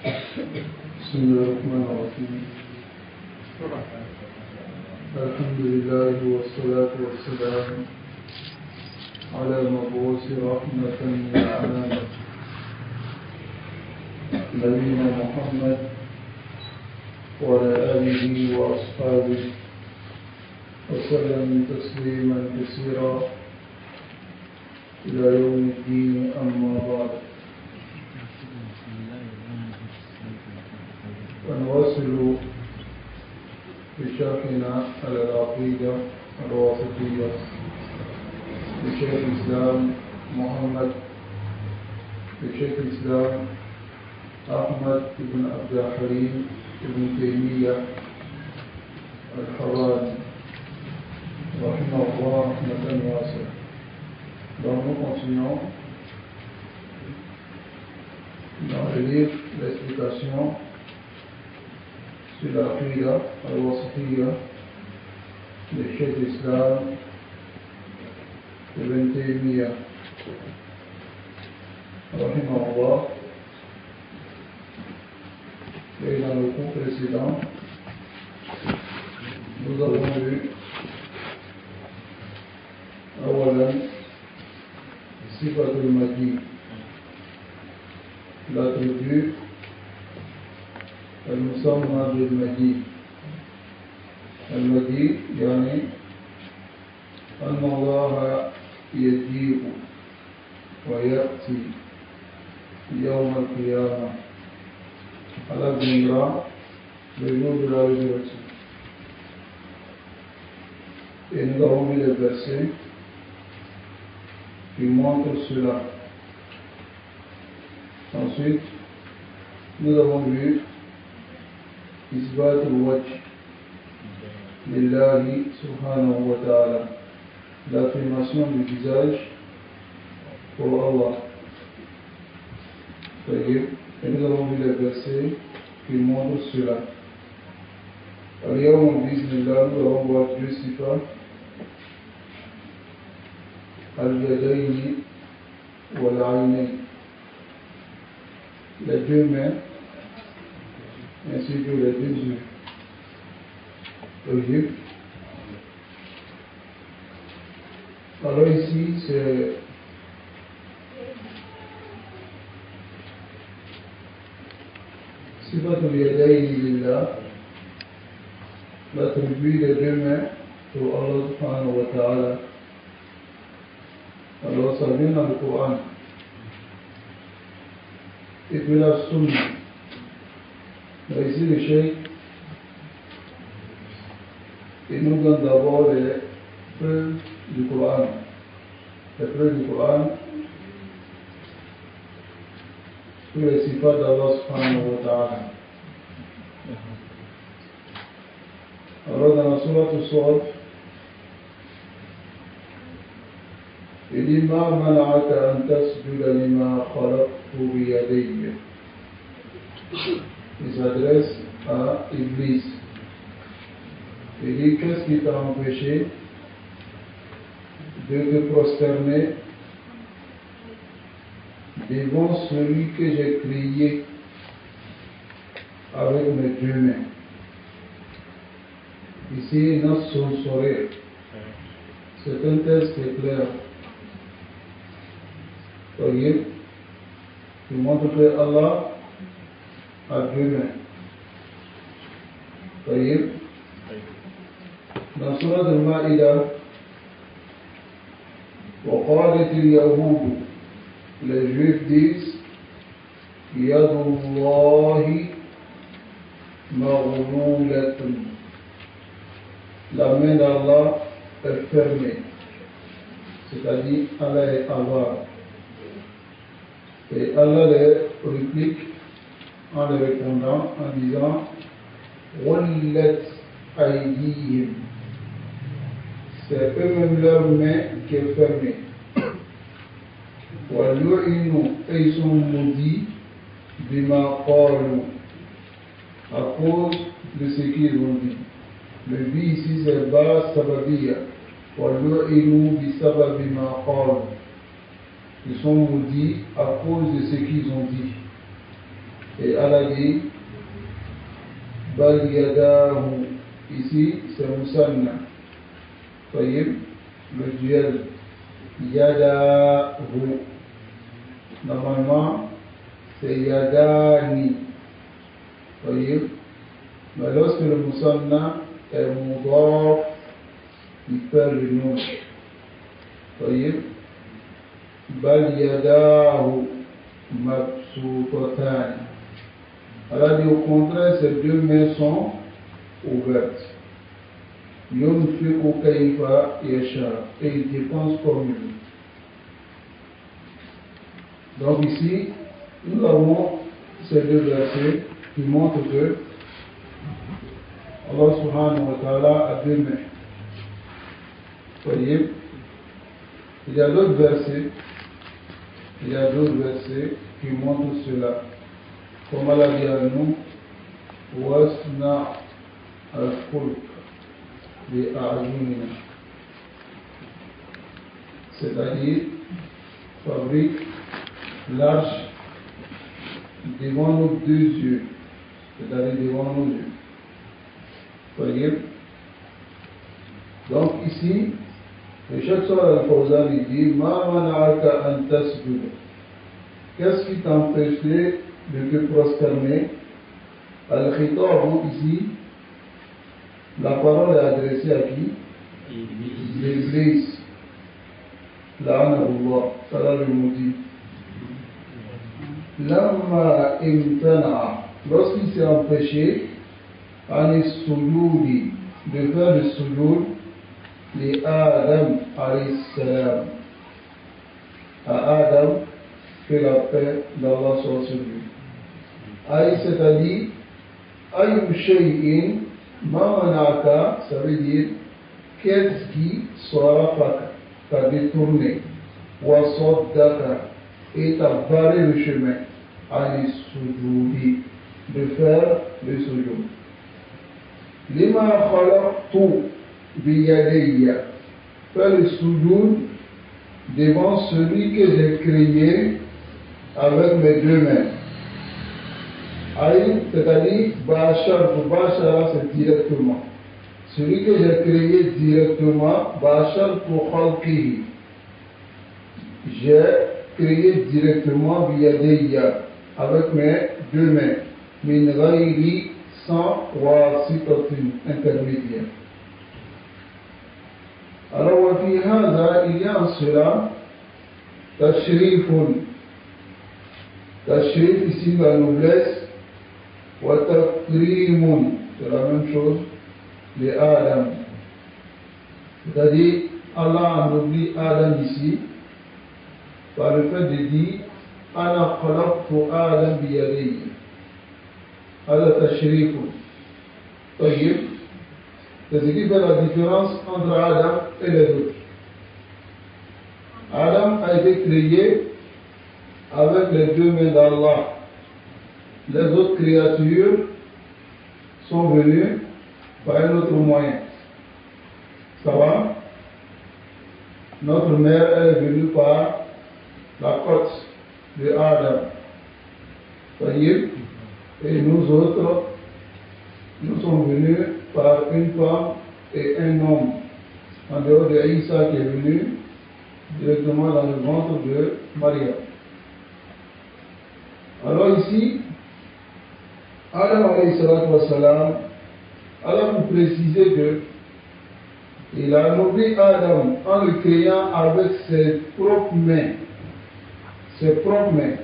بسم الله الرحمن الرحيم. الحمد لله والصلاة والسلام على المبعوث رحمة للعالمين نبينا محمد وعلى آله وأصحابه وسلم تسليما كثيرا إلى يوم الدين. أما بعد، ونواصل بشرحنا على العقيدة الواسطية لشيخ الإسلام أحمد بن عبد الحليم بن تيمية الحراني رحمه الله رحمة واسعة. Donc nous continuons dans le livre l'explication sur la Qida al-Wasitiyya de Cheikh Islam Ibn Taymiyyah rahimahullah. Et dans le cours précédent, nous avons vu Awalan Sifatul Mahdi, l'attribut al-Musamma bil Mahdi. Al-Mahdi yani anna Allah yaji'u wa ya'ti yawm al-qiyamah. Allah viendra le jour de la résurrection. Et nous avons vu les versets qui montrent cela. Ensuite, nous avons vu Isbat al-Wajh Lillahi subhanahu wa ta'ala, l'affirmation du visage pour Allah. Et nous avons vu les versets qui montrent cela. Al-Yawm bismillah, nous allons voir deux sifat, al-Yadayni wal-Aynayn, les deux mains ainsi que les deux yeux. Alors ici c'est Sifatul Yadayni lillah, l'attribut des deux mains pour Allah subhanahu wa ta'ala. Alors ça vient dans le Coran. Et puis la sunna. Mais ici le cheikh, il nous donne d'abord les preuves du Coran. Les preuves du Coran sur les sifat d'Allah subhanahu wa ta'ala. Alors dans la sourate As-Saff, il dit Ma mana'aka an tasjuda lima khalaqtu biyadayya. Il s'adresse à Iblis. Il dit qu'est-ce qui t'a empêché de te prosterner devant celui que j'ai créé avec mes deux mains. Ici, Nassun Sorir, c'est un texte clair. Voyez, qui montre que Allah a deux mains. Voyez, dans Surat al-Ma'idah, وقالت اليهود, les Juifs disent Yadullahi maghlulatun, la main d'Allah est fermée, c'est-à-dire Allah est avare. Et Allah les réplique en les répondant en disant Wallat aydihim, c'est eux-mêmes leur main qui est fermée. Wallu'inu, et ils sont maudits bima qalu, à cause de ce qu'ils ont dit. Le bi ici c'est ba sababiyya. Wallu'inu bi sababi ma qalu. Ils sont maudits à cause de ce qu'ils ont dit. Et Allah dit Bal yadahu. Ici, c'est Musanna. Voyez, le duel. Yadahu. Normalement, c'est Yadani. Voyez, mais lorsque le Musanna est Mudaf, il perd le nom. Voyez, Bal yadahu mabsutatan. Allah dit au contraire, ces deux mains sont ouvertes. Yunfiqu kayfa yasha, et il dépense comme il veut. Donc ici, nous avons ces deux versets qui montrent que Allah subhanahu wa ta'ala a deux mains. Voyez, il y a d'autres versets qui montrent cela. Comme Allah dit à nous, Wasna al-Fulk bi'a'yunina, c'est-à-dire fabrique l'arche devant nos deux yeux, c'est-à-dire devant nos yeux. Voyez? Donc ici, le Cheikh Salih Al-Fawzan dit Ma mana'aka an tasjuda. Qu'est-ce qui t'empêchait de te prosterner? Al-Khitab, ici, la parole est adressée à qui? L'Église. La'anahullah, Allah le maudit. Lamma imtana, lorsqu'il s'est empêché, Anis Soudoudi, de faire le Soudoud, les Adam alayhi salam. À Adam, que la paix d'Allah soit sur lui. Aïe, c'est-à-dire, Aïm shay'in, ma manaka, ça veut dire, qu'est-ce qui sarafaka, t'a détourné, wa saddaka, et t'a barré le chemin, anis soujoudi, de faire le soujoud. Lima khalaqtu biyadayya, faire le soujoud devant celui que j'ai créé avec mes deux mains. Aïe, c'est-à-dire, Bachar, c'est directement. Celui que j'ai créé directement, Bachar pour Khalqihi. J'ai créé directement biyadayya, avec mes deux mains. Min ghayri, sans wasitatin, intermédiaire. Alors, wa fi hadha, il y a en cela, tashrifun. Tashrif, ici, la noblesse. Wa takrimun, c'est la même chose, les Adam. C'est-à-dire, Allah en oublie Adam ici, par le fait de dire, Ana khalaqtu Adam biyadayya. Hada tashrifun. C'est ce qui fait la différence entre Adam et les autres. Adam a été créé avec les deux mains d'Allah. Les autres créatures sont venues par un autre moyen. Ça va? Notre mère est venue par la côte de Adam. Voyez? Et nous autres, nous sommes venus par une femme et un homme, en dehors de Isa qui est venu directement dans le ventre de Maria. Alors ici, Adam alayhi salatu wa salam, Allah vous préciser que il a nommé Adam en le créant avec ses propres mains. Ses propres mains.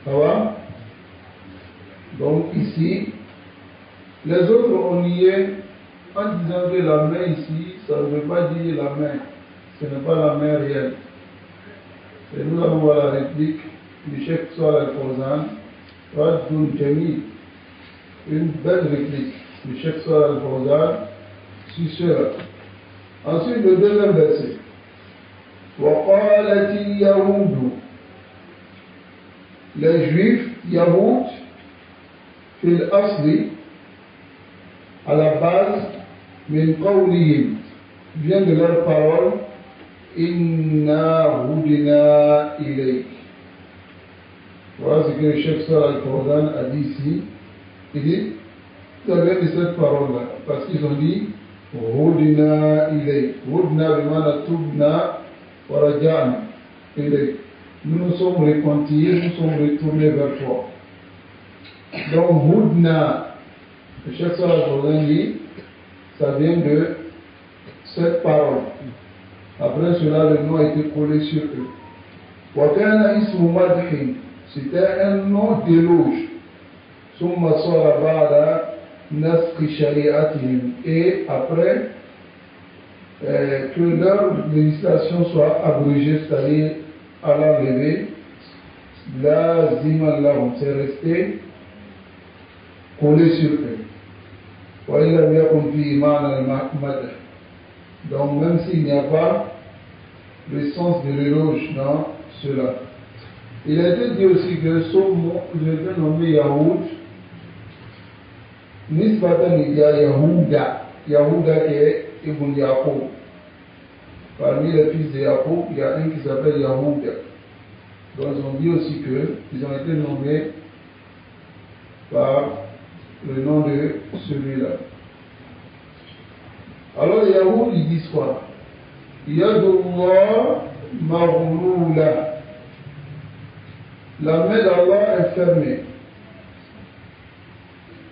Ça va? Donc ici, les autres on y est en disant que la main ici, ça ne veut pas dire la main. Ce n'est pas la main réelle. Et nous allons voir la réplique du Cheikh Salih Al-Fawzan, Raddun Jamil, une belle réplique du Cheikh Salih Al-Fawzan sur cela. Ensuite, le deuxième verset. وَقَالَتِ الْيَهُودُ, les Juifs, Yahoud, fil asli, à la base, min qawlihim, vient de leur parole, inna hudina ilayk. Voilà ce que le Cheikh Salah Al-Fawzan a dit ici. Il dit, vous avez dit cette parole-là, parce qu'ils ont dit, Rudna ilay. Rudna bimana tubna wa raja'na ilay. Nous nous sommes repentis, nous sommes retournés vers toi. Donc, Rudna, le Cheikh Salah Al-Fawzan dit, ça vient de cette parole. Après cela, le nom a été collé sur eux. Wa kana ismu madhin. C'était un nom d'éloge. ثم صار بعد نسخ شريعتهم. Et après que leur législation soit abrégée, c'est-à-dire à l'enlever, laziman lahum, c'est resté collé sur eux. وإن لم يكن فيه معنى المدح. Donc même s'il n'y a pas le sens de l'éloge dans cela. Il a été dit aussi que son nom, je vais nommer Yahoud, Nisbatan il y a Yahuda, Yahuda qui est Ibn Yaqub. Parmi les fils de Yaqub, il y a un qui s'appelle Yahuda. Donc ils ont dit aussi qu'ils ont été nommés par le nom de celui-là. Alors les Yahoud, ils disent quoi? Yadullah maghlula. La main d'Allah est fermée.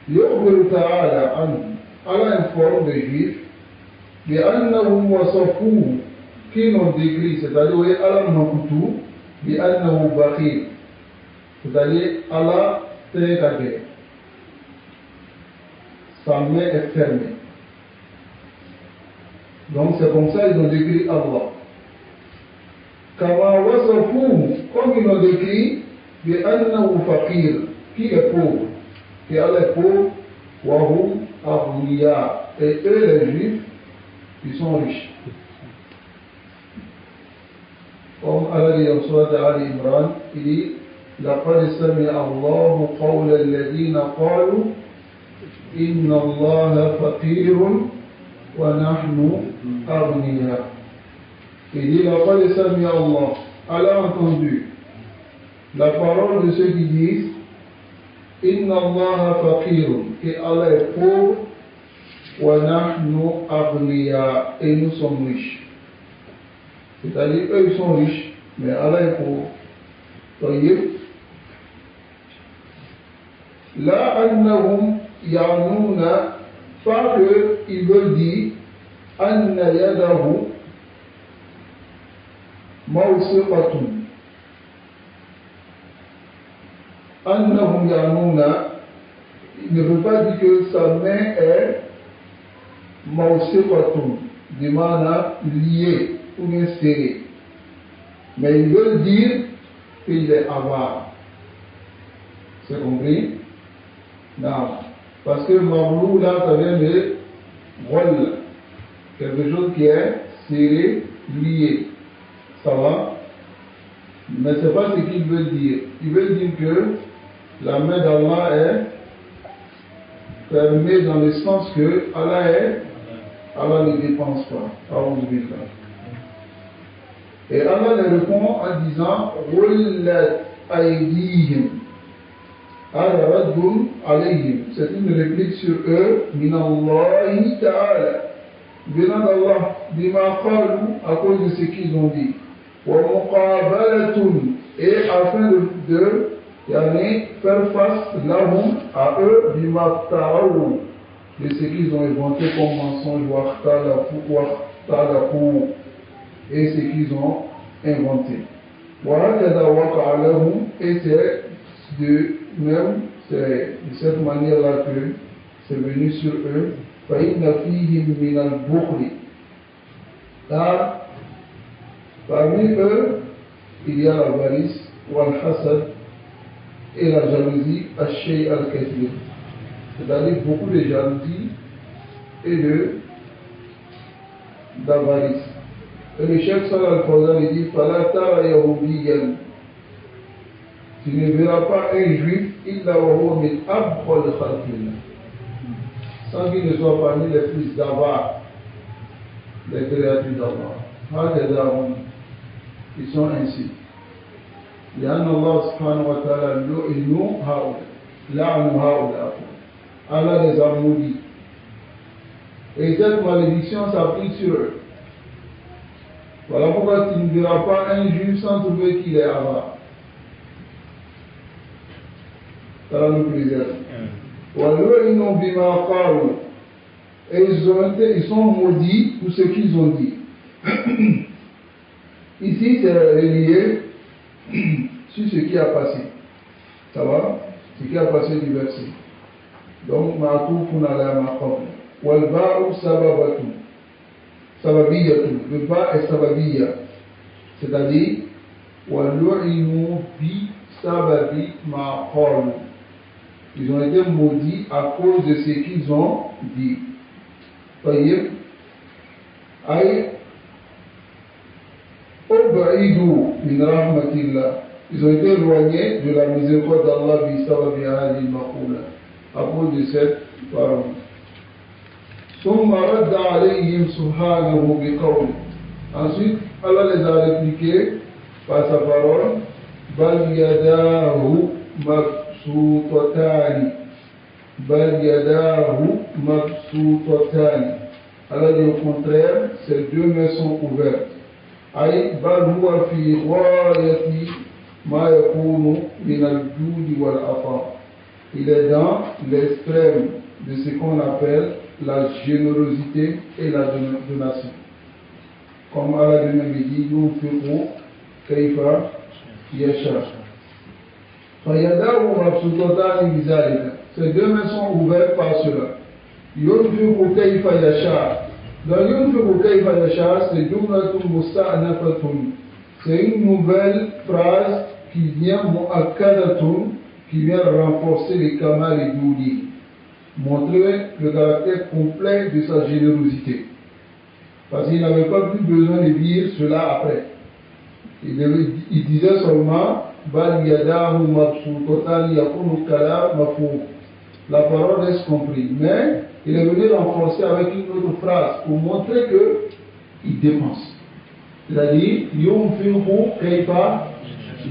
يخبر تعالى عنه. Allah informe les Juifs بأنهم وصفوه qui l'ont décrit, c'est-à-dire Allah Makutu بأنه بخيل, c'est-à-dire Allah Tégade. Sa main est fermée. Donc c'est comme ça qu'ils ont décrit Allah. Kama wasafuhu, comme ils l'ont décrit, بأنه فقير, qui est pauvre, qui Allah est pauvre, wahum aghniya, et eux les Juifs, ils sont riches. Comme Allah dit en Sourate Ali Imran, il dit لقد سمع الله قول الذين قالوا إن الله فقير ونحن أغنياء. Il dit لقد سمع الله, Allah a entendu la parole de ceux qui disent Inna Allah faqirun, que Allah est pauvre, wa nahnu aghniya, et nous sommes riches. C'est-à-dire, eux ils sont riches, mais Allah est pauvre. طيب. La annahum ya'nuna, pas qu'ils veulent dire anna yadahu mawsiqatun. Annahum ya'nuna, il ne veut pas dire que sa main est mawsiqatun, du mana liée ou bien serrée. Mais ils veulent dire qu'il est avare. C'est compris? Non. Parce que Mablou là, ça vient de Wall, quelque chose qui est serré, lié. Ça va? Mais ce n'est pas ce qu'il veut dire. Il veut dire que la main d'Allah est fermée dans le sens que Allah ne dépense pas. Et Allah leur répond en disant Rullat aydihim. C'est une réplique sur eux, Minallahi ta'ala, venant d'Allah, bima qalu, à cause de ce qu'ils ont dit, wa muqabalatun, et afin de faire face lahum, à eux, bima ta'awu, de ce qu'ils ont inventé comme mensonge, wa khtalaqu, et ce qu'ils ont inventé. Wa hakadha waqa'a lahum, et c'est de même, c'est de cette manière-là que c'est venu sur eux. فَإِنَّ فِيهِمْ مِنَ الْبُخْلِ. Car parmi eux, il y a l'avarice, wal-hasad, et la jalousie, al-shay al-kathir. C'est-à-dire beaucoup de jalousie et d'avarice. Et le Cheikh Salah Al-Fawzan dit فَلَا تَرَ يَهُودِيًّا. Tu ne verras pas un juif, illa wa huwa min abkhal khalqillah, sans qu'il ne soit parmi les fils d'Ava, les créatures d'Allah. Ils sont ainsi. لأن الله سبحانه وتعالى لعنوا هؤلاء لعنوا هؤلاء Allah les a maudits. Et cette malédiction s'applique sur eux. Voilà pourquoi tu ne verras pas un juif sans trouver qu'il est avare. Ça nous préserve. Et ils sont maudits pour ce qu'ils ont dit. Ici, c'est relié sur ce qui a passé. Ça va? Ce qui a passé du verset. Donc, ma'atoufun ala maqam. Wal ba'u sababatu. Sababiyatu. Le ba est sababiyya. C'est-à-dire, wal lu'inu bi sababi ma'qalu. Ils ont été maudits à cause de ce qu'ils ont dit. Voyez, ils ont été éloignés de la miséricorde d'Allah à cause de cette parole. Ensuite, Allah les a répliqués par sa parole. Bal yadahu mabsutatani. Bal yadahu mabsutatani. Allah dit au contraire, ces deux mains sont ouvertes. Aïe, bal huwa fi ghayati ma yakunu min al-judi wal afa. Il est dans l'extrême de ce qu'on appelle la générosité et la donation. Comme Allah lui-même dit, yunfiqu kayfa yasha. Fayadahu mabsutatani bizalika. Ces deux mains sont ouvertes par cela. Yunfiqu kayfa yasha. Dans Yunfiqu kayfa yasha, c'est jumlatun musta'nafatun. C'est une nouvelle phrase qui vient mu'akkadatun, qui vient renforcer les kamal et douli, montrer le caractère complet de sa générosité. Parce qu'il n'avait pas plus besoin de dire cela après. Il disait seulement Bal yadahu mabsuutatan yakunu kalam mafhum. La parole reste comprise. Mais il est venu renforcer avec une autre phrase pour montrer qu'il dépense. C'est-à-dire, yunfiqu kayfa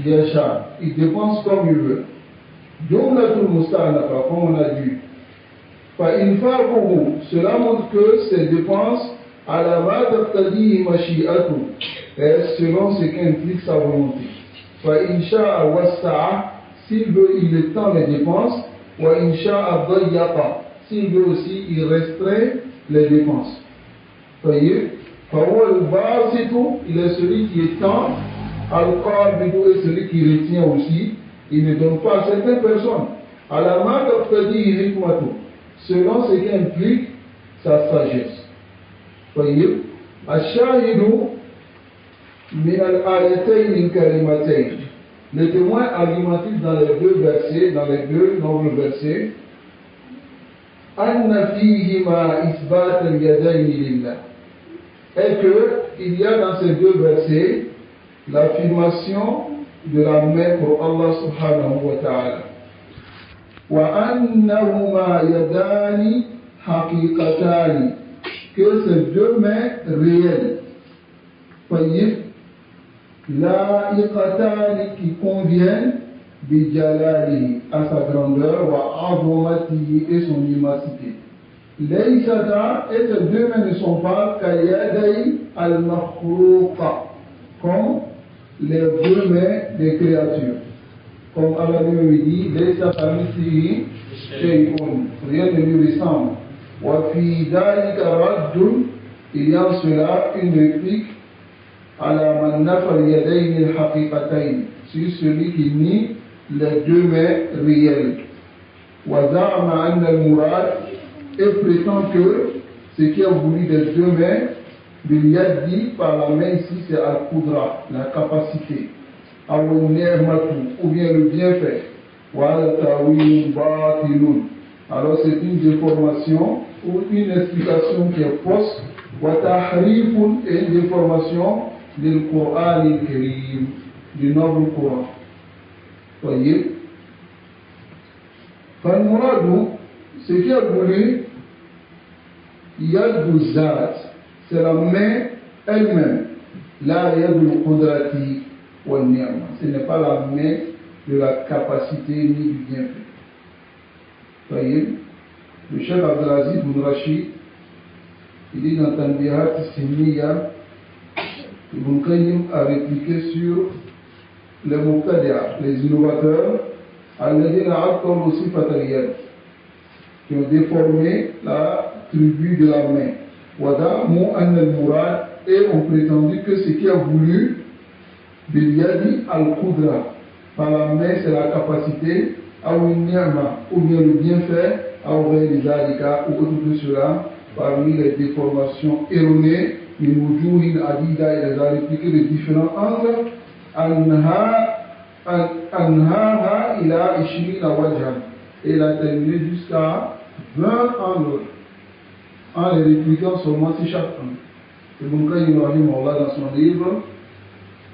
yasha. Il dépense comme il veut. Jumlatul musta'nafa, comme on a dit. Fa'infaqu, cela montre que ces dépenses, ala ma taqtadihi mashi'atu, est selon ce qu'implique sa volonté. Fa'incha'a wasta'a, s'il veut, il étend les dépenses. Wa incha'a dayyaqa, s'il veut aussi, il restreint les dépenses. Voyez, il est celui qui étend, al-qabidu est celui qui retient aussi. Il ne donne pas à certaines personnes. À la main selon ce qui implique sa sagesse. Voyez, ash-shahidu min al-ayatayn al-karimatayn. Le témoin argumentatif dans les deux versets, dans les deux nobles versets, anna fihima isbat al-yadayn lillah, est qu'il y a dans ces deux versets l'affirmation de la main pour Allah subhanahu wa ta'ala. Wa annahuma yadani haqiqatani, que ces deux mains réelles, voyez, la'iqatani, qui conviennent bijalalihi, à sa grandeur, wa azamatihi, et son immensité. Laïsata, et ces deux mains ne sont pas kayadai al-makhluqa, comme les deux mains des créatures. Comme Allah lui dit, Laysa kamithlihi shay'un, rien ne lui ressemble. Wa fi dhalika raddun, il y a en cela une réplique à la man nafa al-yadayn al-haqiqatayn, sur celui qui nie les deux mains réelles. Wa za'ama anna al-murad, et prétend que ce qui a voulu des deux mains, dit par la main ici, c'est al-qudra, la capacité, ou bien le bienfait. Alors c'est une déformation ou une explication qui est fausse, et une déformation du Coran al-Karim, du noble Coran. Voyez, ce qui a voulu, yad zat, c'est la main elle-même. La yadul qudrati, Ce n'est pas la main de la capacité ni du bienfait. Voyez, le chef Abdelaziz Ibn Rachid, il dit dans Tanbihat Sinniya, Ibn Qayyim a répliqué sur les Muqtadi'a, les innovateurs, qui ont déformé la tribu de la main. Et ont prétendu que ce qui a voulu Bilyadi al-Qudra, par la main c'est la capacité, ou bien le bienfait, ou autre de cela, parmi les déformations erronées, les Mujouhin Adida, il les a répliqué de différents angles, Anhaha ila Ishirina Wajan. Et il a terminé jusqu'à 20 angles, en les répliquant seulement sur chaque angle. C'est Ibn Qayyim rahimahullah dans son livre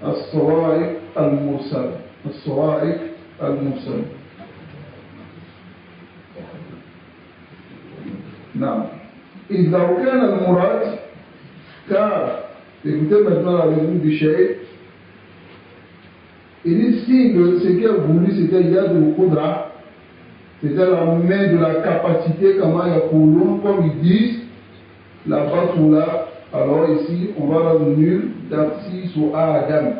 As-Sawa'iq al-Mursal. As-Sawa'iq al-Mursal. Non. إذا كان المراد car, écoutez maintenant la revue du Cheikh, il dit si ce qu'il a voulu c'était il y a de Qudra, c'était la main de la capacité, comment il y a comme ils disent, la Batoula, alors ici on va revenir d'Arsi sur Adam.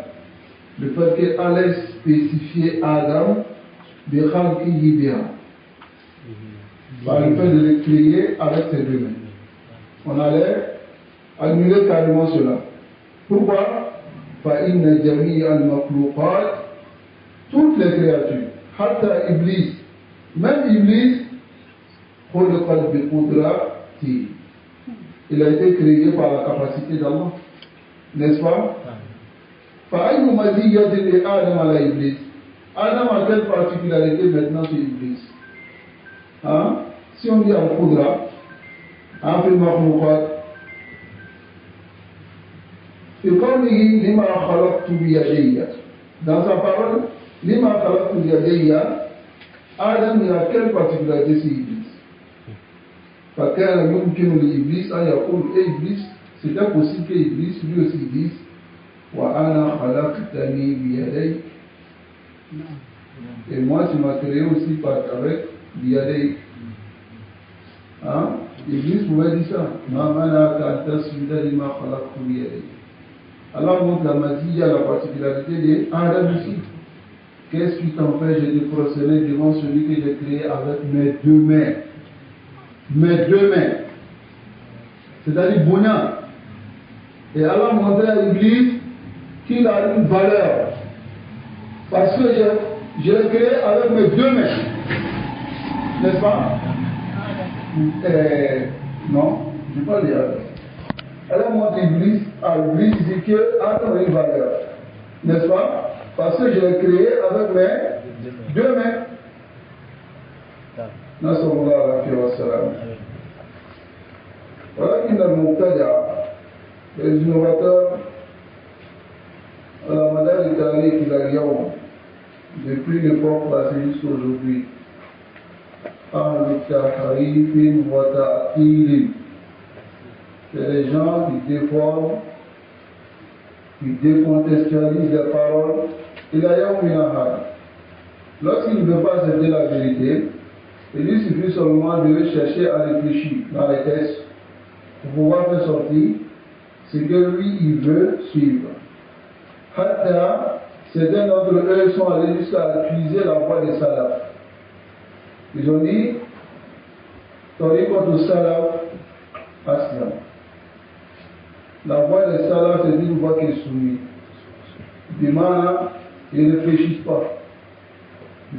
Le fait qu'elle allait spécifier Adam, par le fait de le créer avec ses deux mains. On allait annuler carrément cela. Pourquoi? فَإِنَّ جَمِيعَ الْمَخْلُوقَاتِ, toutes les créatures, حتى Iblis, même Iblis, خُلِقَتْ بِقُدْرَتِهِ, il a été créé par la capacité d'Allah, n'est-ce pas? فَأَيُّ مَزِيَّةٍ لِآدَمَ عَلَى Iblis. Adam a quelle particularité maintenant sur Iblis? Hein? Si on dit al-Qudra, hein, في المخلوقات, في قوله لما خلقت بيدي, dans sa parole لما خلقت بيدي, Adam il a quelle particularité sur Iblis? فكان يمكن لإبليس أن يقول إبليس, c'était possible que Iblis lui aussi dise وأنا خلقتني بيدي, et moi tu m'as créé aussi avec بيدي. Hein? Iblis pouvait dire ça. Alors montre la mazia, la particularité de Adam ici. Qu'est-ce qui t'empêche de te prosterner devant celui que j'ai créé avec mes deux mains? Mes deux mains. C'est-à-dire Bougnan. Et alors montrer à Iblis qu'il a une valeur. Parce que je l'ai créé avec mes deux mains. N'est-ce pas? Non, je ne vais pas dire. Elle montre Iblis, à Iblis dit que Adam a une valeur. N'est-ce pas? Parce que je l'ai créé avec mes deux mains. Nasrullah alayhi wa sallam. Voilà qu'il a monté les innovateurs à la madame italienne qu'il a eu depuis l'époque passée jusqu'à aujourd'hui. C'est les gens qui déforment, qui décontextualisent les paroles. Lorsqu'il ne veut pas accepter la vérité, il lui suffit seulement de chercher à réfléchir dans les textes pour pouvoir faire sortir ce que lui il veut suivre. Hatta, certains d'entre eux sont allés jusqu'à utiliser la voix des salafs. Ils ont dit, Tariqatu Salaf Aslam. La voix des salafs, c'est une voix qui est soumise. Bimana, ils ne réfléchissent pas.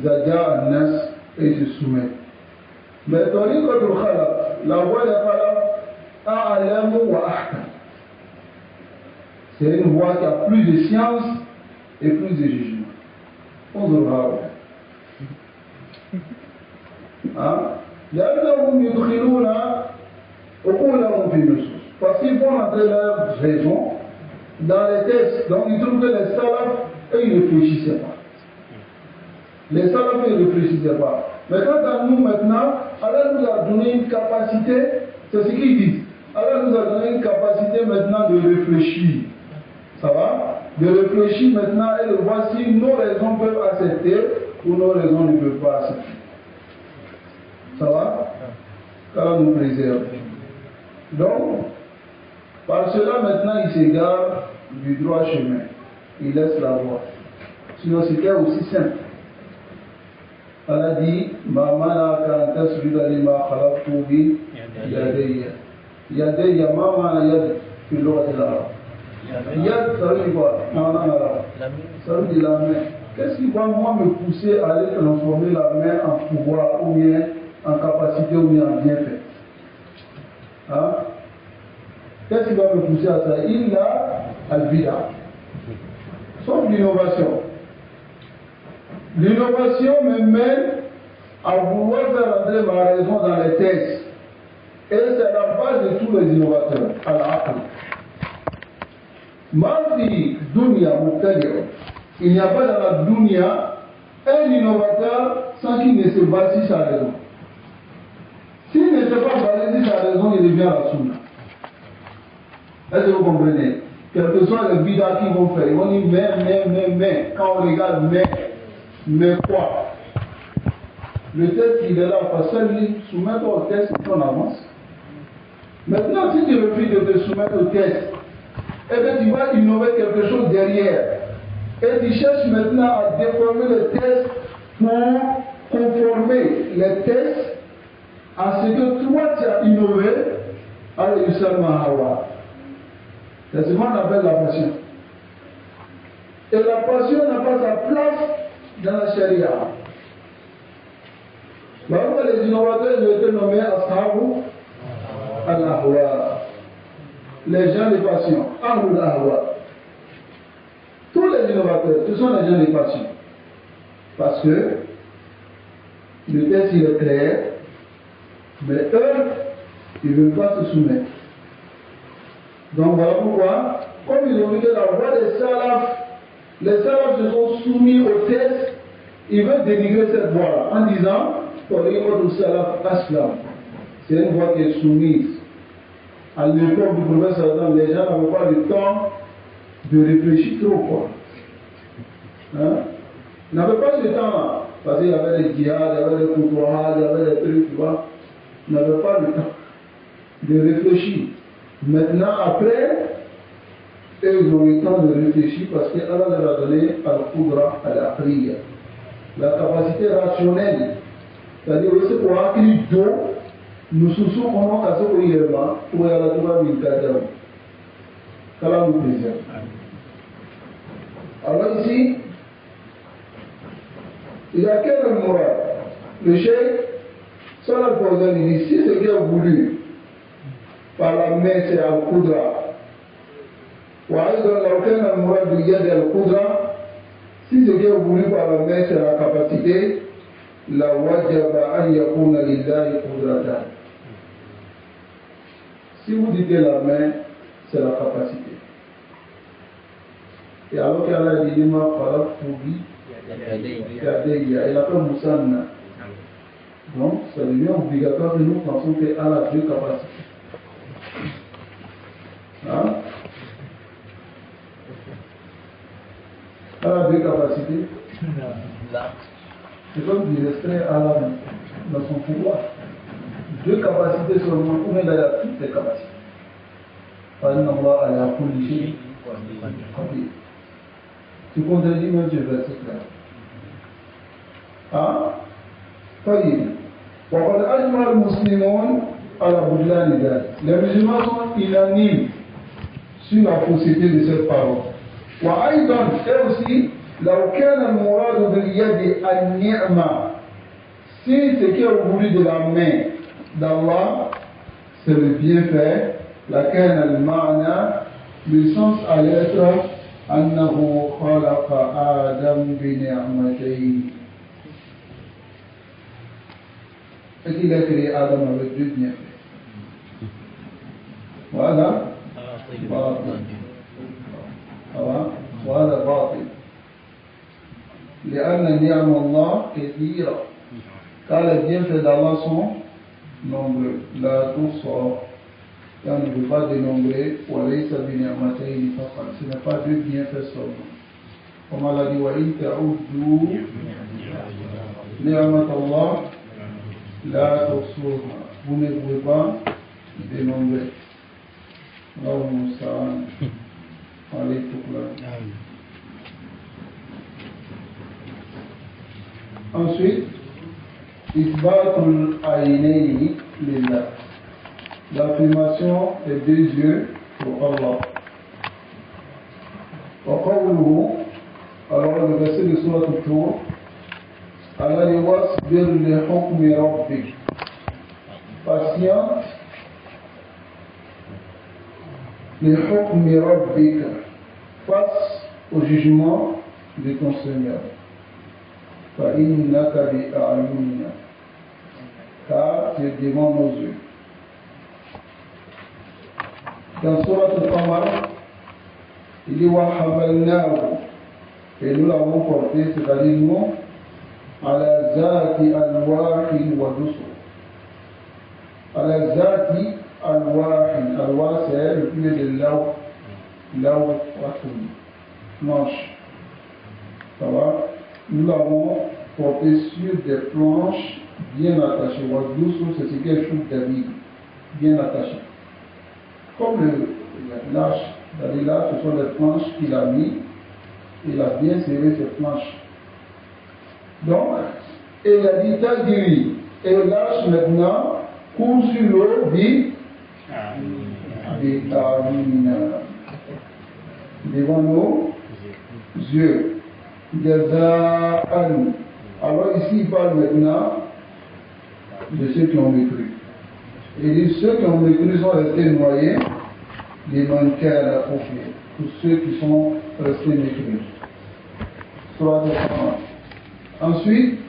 Zadia An-Nas, et ils se soumettent. Mais Tariqatu Khalaf, la voix des Khalaf, A'alamu wa Ahkam. C'est une voix qui a plus de science et plus de jugement. On se voit. لأنهم يدخلون عقولهم في النصوص, parce qu'ils vont entrer leur raison dans les textes. Donc ils trouvent que les salafs, eux, ils ne réfléchissaient pas. Les salafs, ils ne réfléchissaient pas. Mais quant à nous maintenant, Allah nous a donné une capacité, c'est ce qu'ils disent, Allah nous a donné une capacité maintenant de réfléchir. Ça va? de réfléchir maintenant et de voir si nos raisons peuvent accepter ou nos raisons ne peuvent pas accepter. Ça va? Qu'Allah nous préserve. Donc, par cela maintenant il s'égare du droit chemin. Il laisse la voie. Sinon c'était aussi simple. Allah dit Ma manaka an tasjuda lima khalaqtu bi yadayya. Yadayya ma mana yad fi lughati al-arab. Yad ça veut dire quoi? Non. Ça veut dire la main. Qu'est-ce qui va moi me pousser à aller transformer la main en pouvoir ou bien en capacité ou bien en bienfait? Hein? Qu'est-ce qui va me pousser à ça? Il a al-bida. Sauf l'innovation. L'innovation me mène à vouloir faire entrer ma raison dans les textes. Et c'est la base de tous les innovateurs. Al-aql. Malfi dunya mubtadi'. Il n'y a pas dans la dunya un innovateur sans qu'il ne se base sur sa raison. S'il ne s'est pas basé sur sa raison, il devient la sunna. Est-ce que vous comprenez? Quels que soient les bidas qu'ils vont faire, ils vont dire mais. Quand on regarde mais quoi? Le texte il est là, parce que soumettre au texte et qu'on avance. Maintenant, si tu refuses de te soumettre au texte, eh bien tu vas innover quelque chose derrière. Et tu cherches maintenant à déformer le texte pour conformer les textes à ce que toi tu as innové à l'Islam Hawa. C'est ce qu'on appelle la passion. Et la passion n'a pas sa place dans la charia. Pourquoi les innovateurs ont été nommés Ashabu al-Ahwa, les gens de passion, Ahlu al-Ahwa. Tous les innovateurs, ce sont les gens de passion. Parce que le texte il est clair, mais eux, ils ne veulent pas se soumettre. Donc voilà pourquoi, comme ils ont vu la voix des salafs, les salafs se sont soumis au texte, ils veulent dénigrer cette voix-là en disant c'est une voix qui est soumise. À l'époque du prophète, les gens n'avaient pas le temps de réfléchir trop fort. Hein? Ils n'avaient pas ce temps-là. Parce qu'il y avait des djihad, il y avait des koutourahs, il y avait des trucs, tu vois. Ils n'avaient pas le temps de réfléchir. Maintenant, après, ils ont eu le temps de réfléchir parce qu'Allah leur a donné al-Qudra al-Aqliya, la capacité rationnelle. C'est-à-dire, c'est pour acquérir d'eau, nous soucions qu'on a cassé au Yéma, pour y aller à la Toura Milkadam. Qu'Allah nous préserve. Alors ici, il y a quel moral? Le cheikh, Salah al-Fawzan, il dit, si ce qui est voulu par la main, c'est al-Qudra. وأيضا لو كان المراد باليد القدرة si ce qui est voulu par la main c'est la capacité la wajaba an yakuna lillahi qudratan. Si vous dites la main c'est la capacité, et alors qu'Allah dit lima khalaqtu bi yadayya, il appelle Moussanna. Donc ça devient obligatoire que nous pensons qu'Allah a deux capacités. Hein? Allah a deux capacités. C'est comme il resterait Allah dans son pouvoir. Deux capacités seulement, ou bien d'ailleurs toutes les capacités. Tu contredis même ce verset-là. Ah? طيب. وقد أجمع المسلمون على بطلان ذلك. Les musulmans sont unanimes sur la fausseté de cette parole. وأيضا aussi لو كان المراد باليد النعمة, si ce qui est voulu de la main d'Allah c'est le bienfait, لكان المعنى, le sens à l'être أنه خلق آدم بنعمتين, et qu'il a créé Adam avec deux bienfaits. Voilà. وهذا باطل لأن نعم الله كثيرة, car les bienfaits d'Allah sont nombreux, la tuhsa, et on ne peut pas dénombrer ce n'est pas deux bienfaits seulement. Comme Allah dit, wa in ta'uddu ni'mat Allah la tuhsuha. Vous ne pouvez pas dénombrer. Allahumma musta'an. Alayhi tuklan. Ensuite, isbatul aynaini lillah. L'affirmation des deux yeux pour Allah. Alors le verset de Surah Al-Tur, Allah dit wasbir li hukmi rabbik. Patiente li hukmi rabbik, face au jugement de ton Seigneur. Fa innaka bi a'yunina, car tu es devant nos yeux. Dans Surah Al-Qamar, il dit wa hamalnahu, et nous l'avons porté, c'est-à-dire nous, ala zati alwahin wa dusur. Ala zati alwahin, alwa c'est le plus de law planche. Ça va? Nous l'avons porté sur des planches bien attachées. Wa dusur, c'est quelque chose d'habile, bien attaché. Comme le lâche, c'est-à-dire là, ce sont les planches qu'il a mis, il a bien serré ces planches. Donc, il a dit Tagiri, et le lâche maintenant court sur l'eau, dit devant nos yeux. Jaza'an. Alors ici, il parle maintenant de ceux qui ont mécru. Il dit ceux qui ont mécru sont restés noyés, les manqués à la confiance, tous ceux qui sont restés mécrus. Ensuite,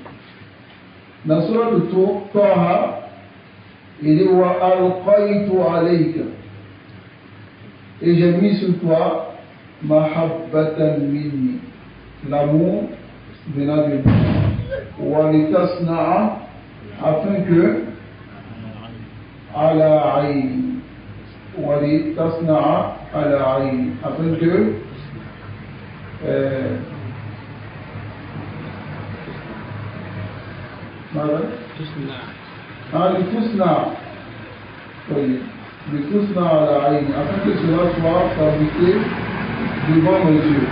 dans Surah Al-Taha, il dit wa alqaytu alayka, et j'ai mis sur toi mahabbatan minni, l'amour venant de lui, wa litasna'a, afin que ala ayni, wa litasna'a ala ayni, afin que لتصنع على عيني, afin que cela soit fabriqué devant mes yeux.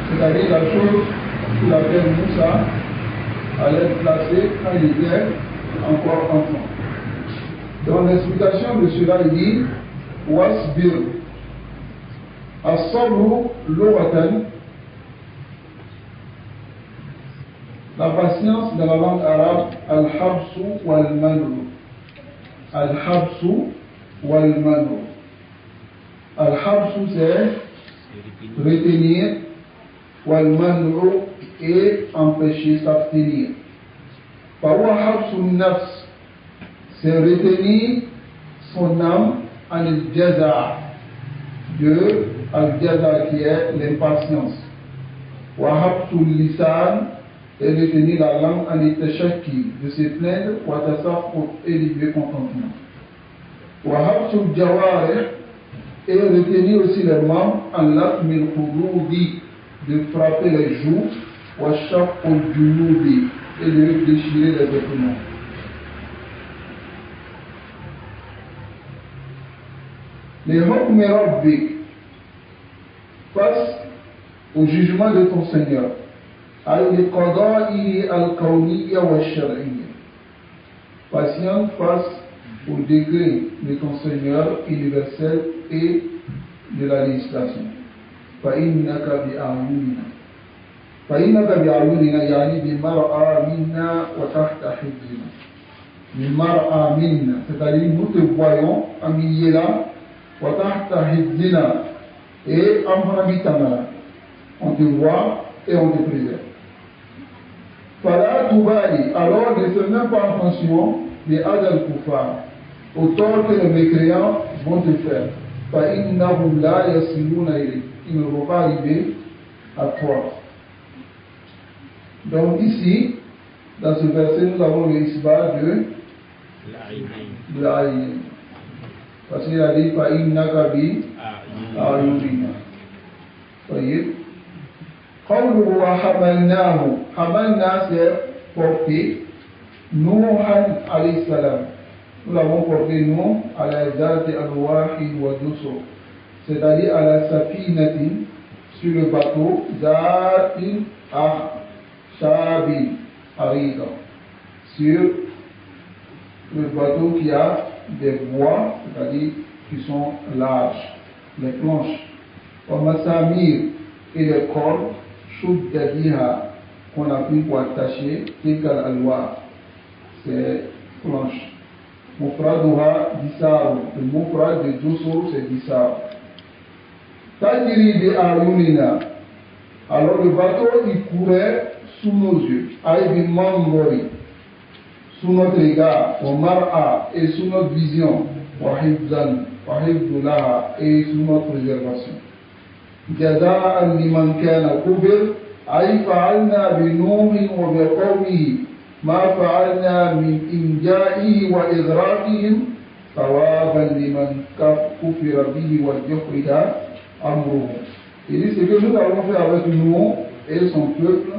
C'est-à-dire la chose qu'il appelle Moussa allait être placée quand il était encore enfant. Dans l'explication de cela, il dit wasbir. As-sabru lughatan. La patience dans la langue arabe, al-habsu wal-manu. Al-habsu wal-manu. Al-habsu c'est retenir, wal-manu et empêcher, s'abstenir. Fawa habsu nafs, c'est retenir son âme en al-jaza, de al-jaza qui est l'impatience. Wa habsu lisan, et retenir la langue en itashaki, de se plaindre, wa tasafut, et livrer contentement. Wa habsul jawarih, et retenir aussi les membres en l'atmil khouroudi, de frapper les joues, wa shaqul junubi, et de déchirer les vêtements. Les hukmi rabbik, face au jugement de ton Seigneur. Al-Qada'i al-Kawniyya wa Shar'iyya. Patiente face au degré de ton Seigneur universel et de la législation. Fa'innaka bi'ayunina. Fa'innaka bi'ayunina, yani bimar'a minna wa tahta hifzina. Bimar'a minna, c'est-à-dire nous te voyons en là, wa tahta hifzina, et en Hamidana. On te voit et on te préserve. Fala Toubali, alors ne fais même pas attention des Adal Koufar, au tort que les mécréants vont te faire. Fa'innahum la yasiluna ilayk, ils ne vont pas arriver à toi. Donc ici, dans ce verset, nous avons le isba de بالعين فسير عليه فإنك بأعيننا. طيب قوله وحملناه حملنا c'est porté Nuhan alayhi salam. Nous l'avons porté nous à la date al-wahid wa dusur, c'est-à-dire à la safinatin, sur le bateau zatin ahshabin arida, sur le bateau qui a des bois, c'est-à-dire qui sont larges, les planches, wa masamir et les cordes shuddadiha qu'on a pris pour attacher tilkal alwa, ces planches. Mufraduha disar, le mufrad de dusur c'est disar. Tajiri bi ayunina, alors le bateau il courait sous nos yeux, aïbi mangori, sous notre regard, wa mar'a et sous notre vision, wa hibdulaha et sous notre réservation. Jaza'an liman kana kubir, ay fa'alna bi Nuhin wa bi qawmihi ما فعلنا من إنجائه وإغراقهم ثوابا لمن كفر به وجحد أمره. Il dit ce que nous avons fait avec nous et son peuple,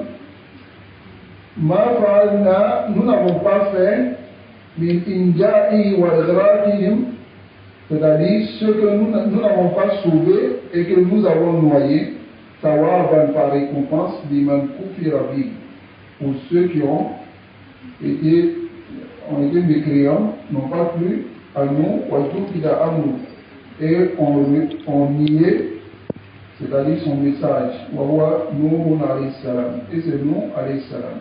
ما فعلنا, nous n'avons pas fait من إنجائه وإغراقهم, c'est-à-dire ce que nous n'avons pas sauvé et que nous avons noyé, ثوابا par récompense لمن كفر به, pour ceux qui ont été mécréants, n'ont pas cru à nous, et on niait, c'est-à-dire son message. Et c'est nous, alayhi salam.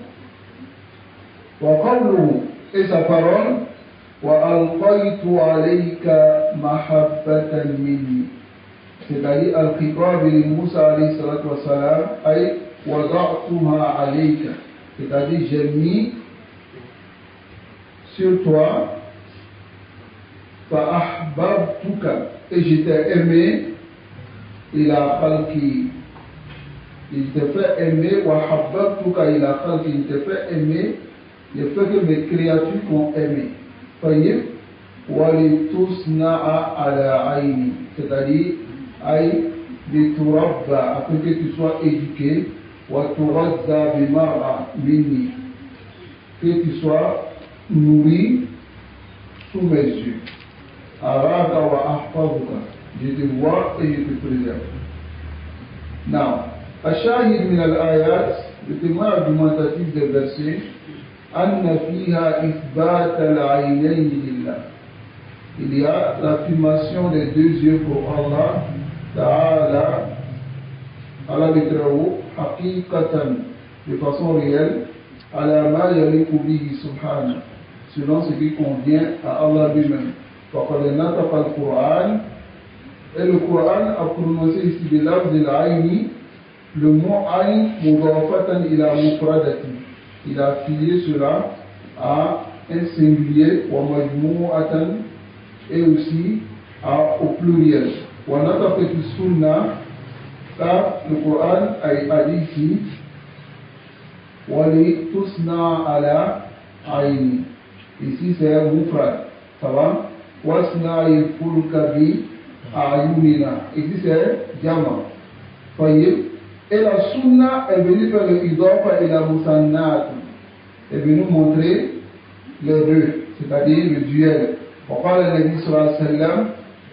Et sa parole, وَأَلْقَيْتُ عَلَيْكَ مَحَبَّةً مِنِّي, c'est-à-dire al-khitab li Moussa alayhi salatu wa salam, ay وَضَعْتُهَا عَلَيْكَ, c'est-à-dire j'ai mis sur toi, fa'ahbabtuka, et je t'ai aimé, ila khalqi, il te fait aimer, wa habbabtuka ila khalqi, il te fait aimer, le fait que mes créatures t'ont aimé. Fayyib, wa li tusna'a ala ayni, c'est-à-dire, ay li turabba, afin que tu sois éduqué, wa turadda bimar'a minni, que tu sois nourri sous mes yeux. Araka wa ahfazuka, je te vois et je te préserve. Now, Ashahid min al-ayat, le témoin argumentatif des versets, anna fiha ithbat al-aynayn lillah. Il y a l'affirmation des deux yeux pour Allah Ta'ala, Allah de très haut, haqiqatan, de façon réelle, ala ma yaliku bihi subhanahu, selon ce qui convient à Allah lui-même. Et le Coran a prononcé ici de l'âme de l'Aïni, le mot Aïn mudafatan ila mufradati. Il a affilié cela à un singulier, wa majmu'atan, et aussi au pluriel. Wa natafet sunna, car le Coran a dit ici, wa li tusna ala Aïni. Ici c'est un mufrad, ça va? Wasna yifulka bi ayunina. Ici c'est jama. Voyez? Et la sunna est venue faire le idafa et la musannat. Est venue montrer les deux, c'est-à-dire le duel. On parle de Nabi sallallahu alayhi wa sallam,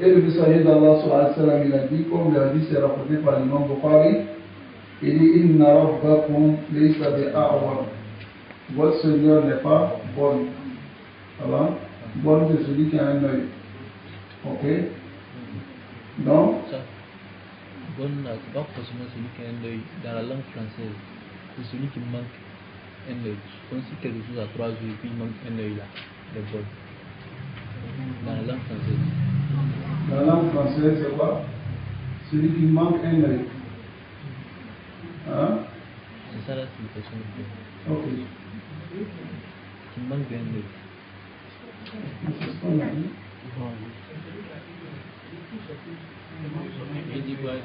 et le messager d'Allah sallallahu alayhi wa sallam, il a dit, comme le hadith est rapporté par l'imam Bukhari, il dit, inna rabbakum laysa bi'a'war. Votre Seigneur n'est pas bon. Voilà. Bon, c'est celui qui a un œil. Ok? Non? Ça. Bonne, c'est pas forcément celui qui a un œil. Dans la langue française, c'est celui qui manque un œil. Comme si quelque chose a 3 yeux et puis il manque un œil là. C'est bon. Dans la langue française. La langue française, c'est quoi? Celui qui manque un œil. Hein? C'est ça la signification du terme. Ok. Qui manque d'un œil. C'est ce qu'on a dit. Je dis quoi?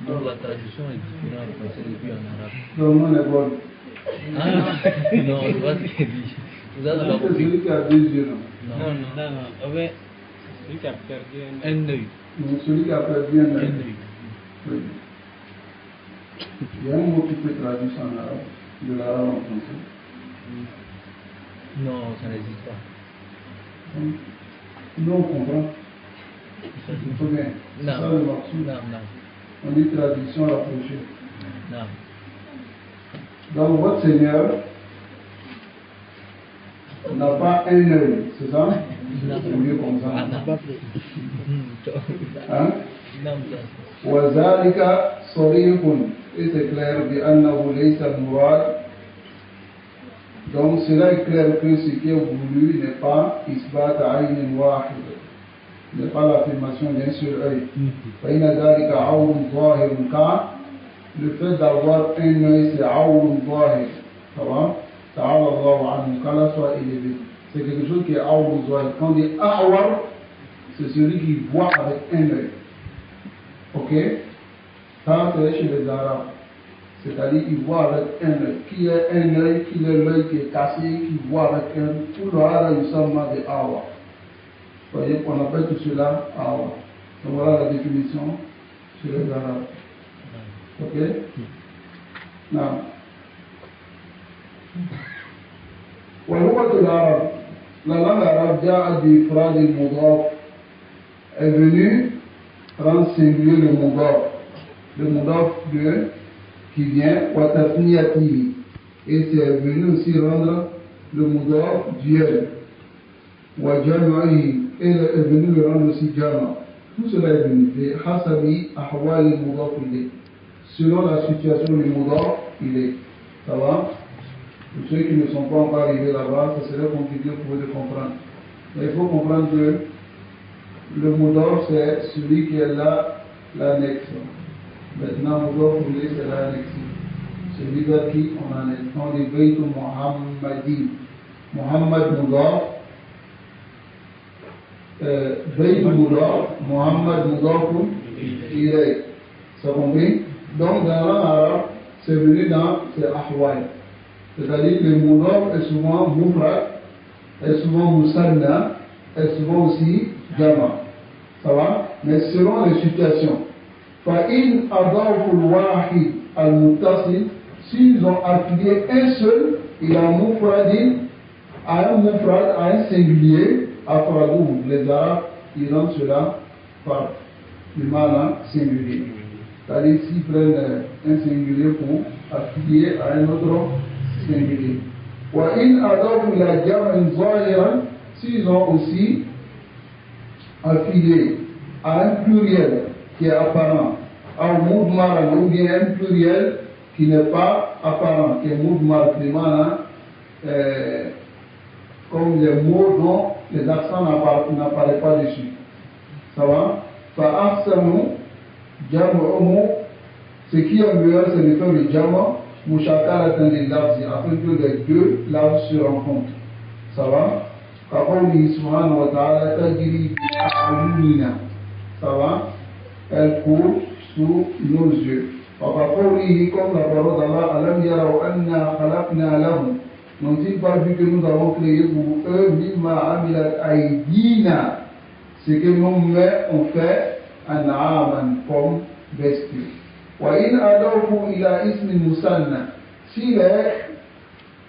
Donc la traduction est différente en français et puis en arabe. Non, non, est bonne. Non, c'est pas ce qu'il dit. Vous avez pas C'est compris. celui qui a 2 yeux, non? Non. Ouais. Celui qui a perdu Un œil. Donc celui qui a perdu un Un œil. œil. Oui. Il y a un mot qui peut traduire ça en arabe, de l'arabe en français. Non, ça n'existe pas. Nous on comprend. Il faut bien. C'est Non. ça le marché. Non. On dit traduction rapprochée. Non. Donc votre Seigneur n'a pas un œil, c'est ça? C'est mieux comme ça. Hein? وذلك صريح et c'est clair بأنه ليس المراد. Donc cela est clair que ce qui est voulu n'est pas إثبات عين واحد, n'est pas l'affirmation d'un seul œil. فإن ذلك عور ظاهر car le fait d'avoir un œil c'est عور ظاهر. Ça va? تعالى الله عنه, qu'Allah soit élevé. C'est quelque chose qui est عور ظاهر. Quand on dit أعور, c'est celui qui voit avec un œil. Ok? Ça c'est chez les Arabes. C'est-à-dire qu'il voit avec un œil. Qui est un œil, qui est l'œil qui est cassé, qui voit avec un œil. Tout le reste, nous sommes des awa. Vous voyez qu'on appelle tout cela awa. Donc voilà la définition chez les Arabes. Ok? Non. واللغة العرب, la langue arabe جاءت بإفراد المضاف est venue rendre singulier le mudaf de qui vient wa tasniyatihi, et c'est venu aussi rendre le mudaf duel wa jam'ihi, et est venu le rendre aussi jama. Tout cela est venu de hasabi ahwal al-mudaf ilayh, selon la situation du mudaf ilayh. Ça va? Pour ceux qui ne sont pas encore arrivés là-bas, ça serait compliqué pour eux de comprendre. Mais il faut comprendre que le mudaf c'est celui qui est là, l'annexe. Maintenant, mudaf ilayh c'est l'annexe. Celui vers qui on annexe. On dit Bayt Muhammadi. Muhammad mudaf. Bayt mudaf. Muhammad mudaf ilayh. Ça compris? Donc dans la langue arabe, c'est venu dans ces ahwal. C'est-à-dire que le mudaf est souvent mufrad, est souvent musanna, est souvent aussi jama. Ça va? Mais selon les situations. فإن أضافوا الواحد المتصل, s'ils ont affilié un seul il a mufradin à un mufrad, à un singulier, afradou, les arabes ils rendent cela par le mana singulier. C'est-à-dire s'ils prennent un singulier pour affilier à un autre singulier. وإن أضافوا إلى جمع ظاهرا, s'ils ont aussi affilié à un pluriel qui est apparent, ou moudmar, ou bien un pluriel qui n'est pas apparent, qui est moudmar, comme les mots dont les accents n'apparaissent pas dessus. Ça va? فأحسن جمعه, ce qui est meilleur c'est de faire le jama mushakaratan lil-lafzi, afin que les deux lafzes se rencontrent. Ça va? كقوله سبحانه وتعالى تجري بأعيننا. Ça va? Elle court sous nos yeux. وقوله, comme la parole d'Allah, ألم يروا أنا خلقنا لهم, n'ont-ils pas vu que nous avons créé pour eux مما عملت أيدينا, ce que nos mains ont fait, أنعاما, comme bestiaux. وإن أضافوا إلى اسم المثنى, s'il est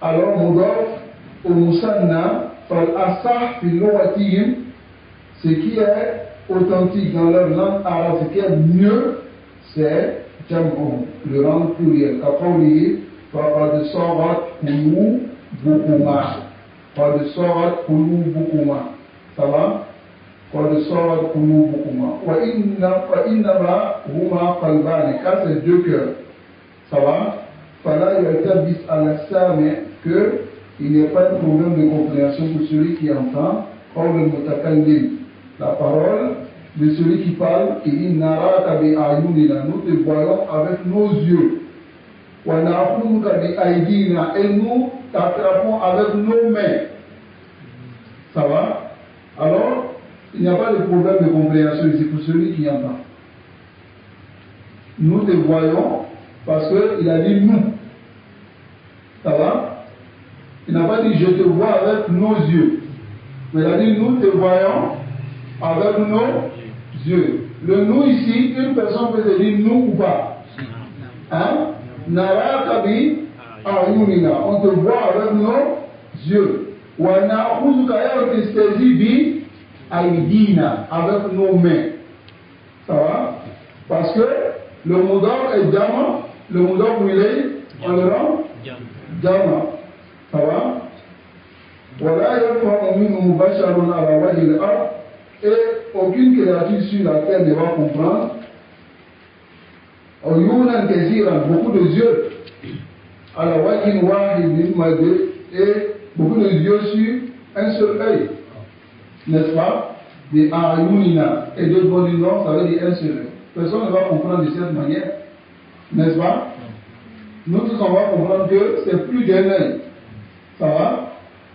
alors مضاف au musanna, فالأصح في لغتهم, ce qui est authentique dans leur langue arabe, ce qui est mieux, c'est jam'u, le rang pluriel. كقوله فقد صارت قلوبكما, قد صارت قلوبكما. Ça va? قد صارت قلوبكما وإنما هما قلبان, car c'est deux cœurs. Ça va? فلا يلتبس على السامع, que il n'y a pas de problème de compréhension pour celui qui entend. قول المتكلم, la parole de celui qui parle, il dit نراك بأعيننا, nous te voyons avec nos yeux. ونأخذك بأيدينا, et nous t'attrapons avec nos mains. Ça va? Alors, il n'y a pas de problème de compréhension ici pour celui qui entend. Nous te voyons parce qu'il a dit nous. Ça va? Il n'a pas dit je te vois avec nos yeux. Mais il a dit nous te voyons avec nos yeux. Le nous ici, une personne peut se dire nous ou pas. Hein? Naraka bi ayunina. On te voit avec nos yeux. Wana khuzukaya otestezi bi aidina. Avec nos mains. Ça va? Parce que le moudar est Djama. Le moudar où il est, on le rend Djama. Ça va? Voilà, et aucune créature sur la terre ne va comprendre. Beaucoup de yeux. Et beaucoup de yeux sur un seul œil. N'est-ce pas? Des ayunina. Et deux bonnes noms, ça veut dire un seul œil. Personne ne va comprendre de cette manière. N'est-ce pas? Nous tous, on va comprendre que c'est plus d'un œil. Ça va?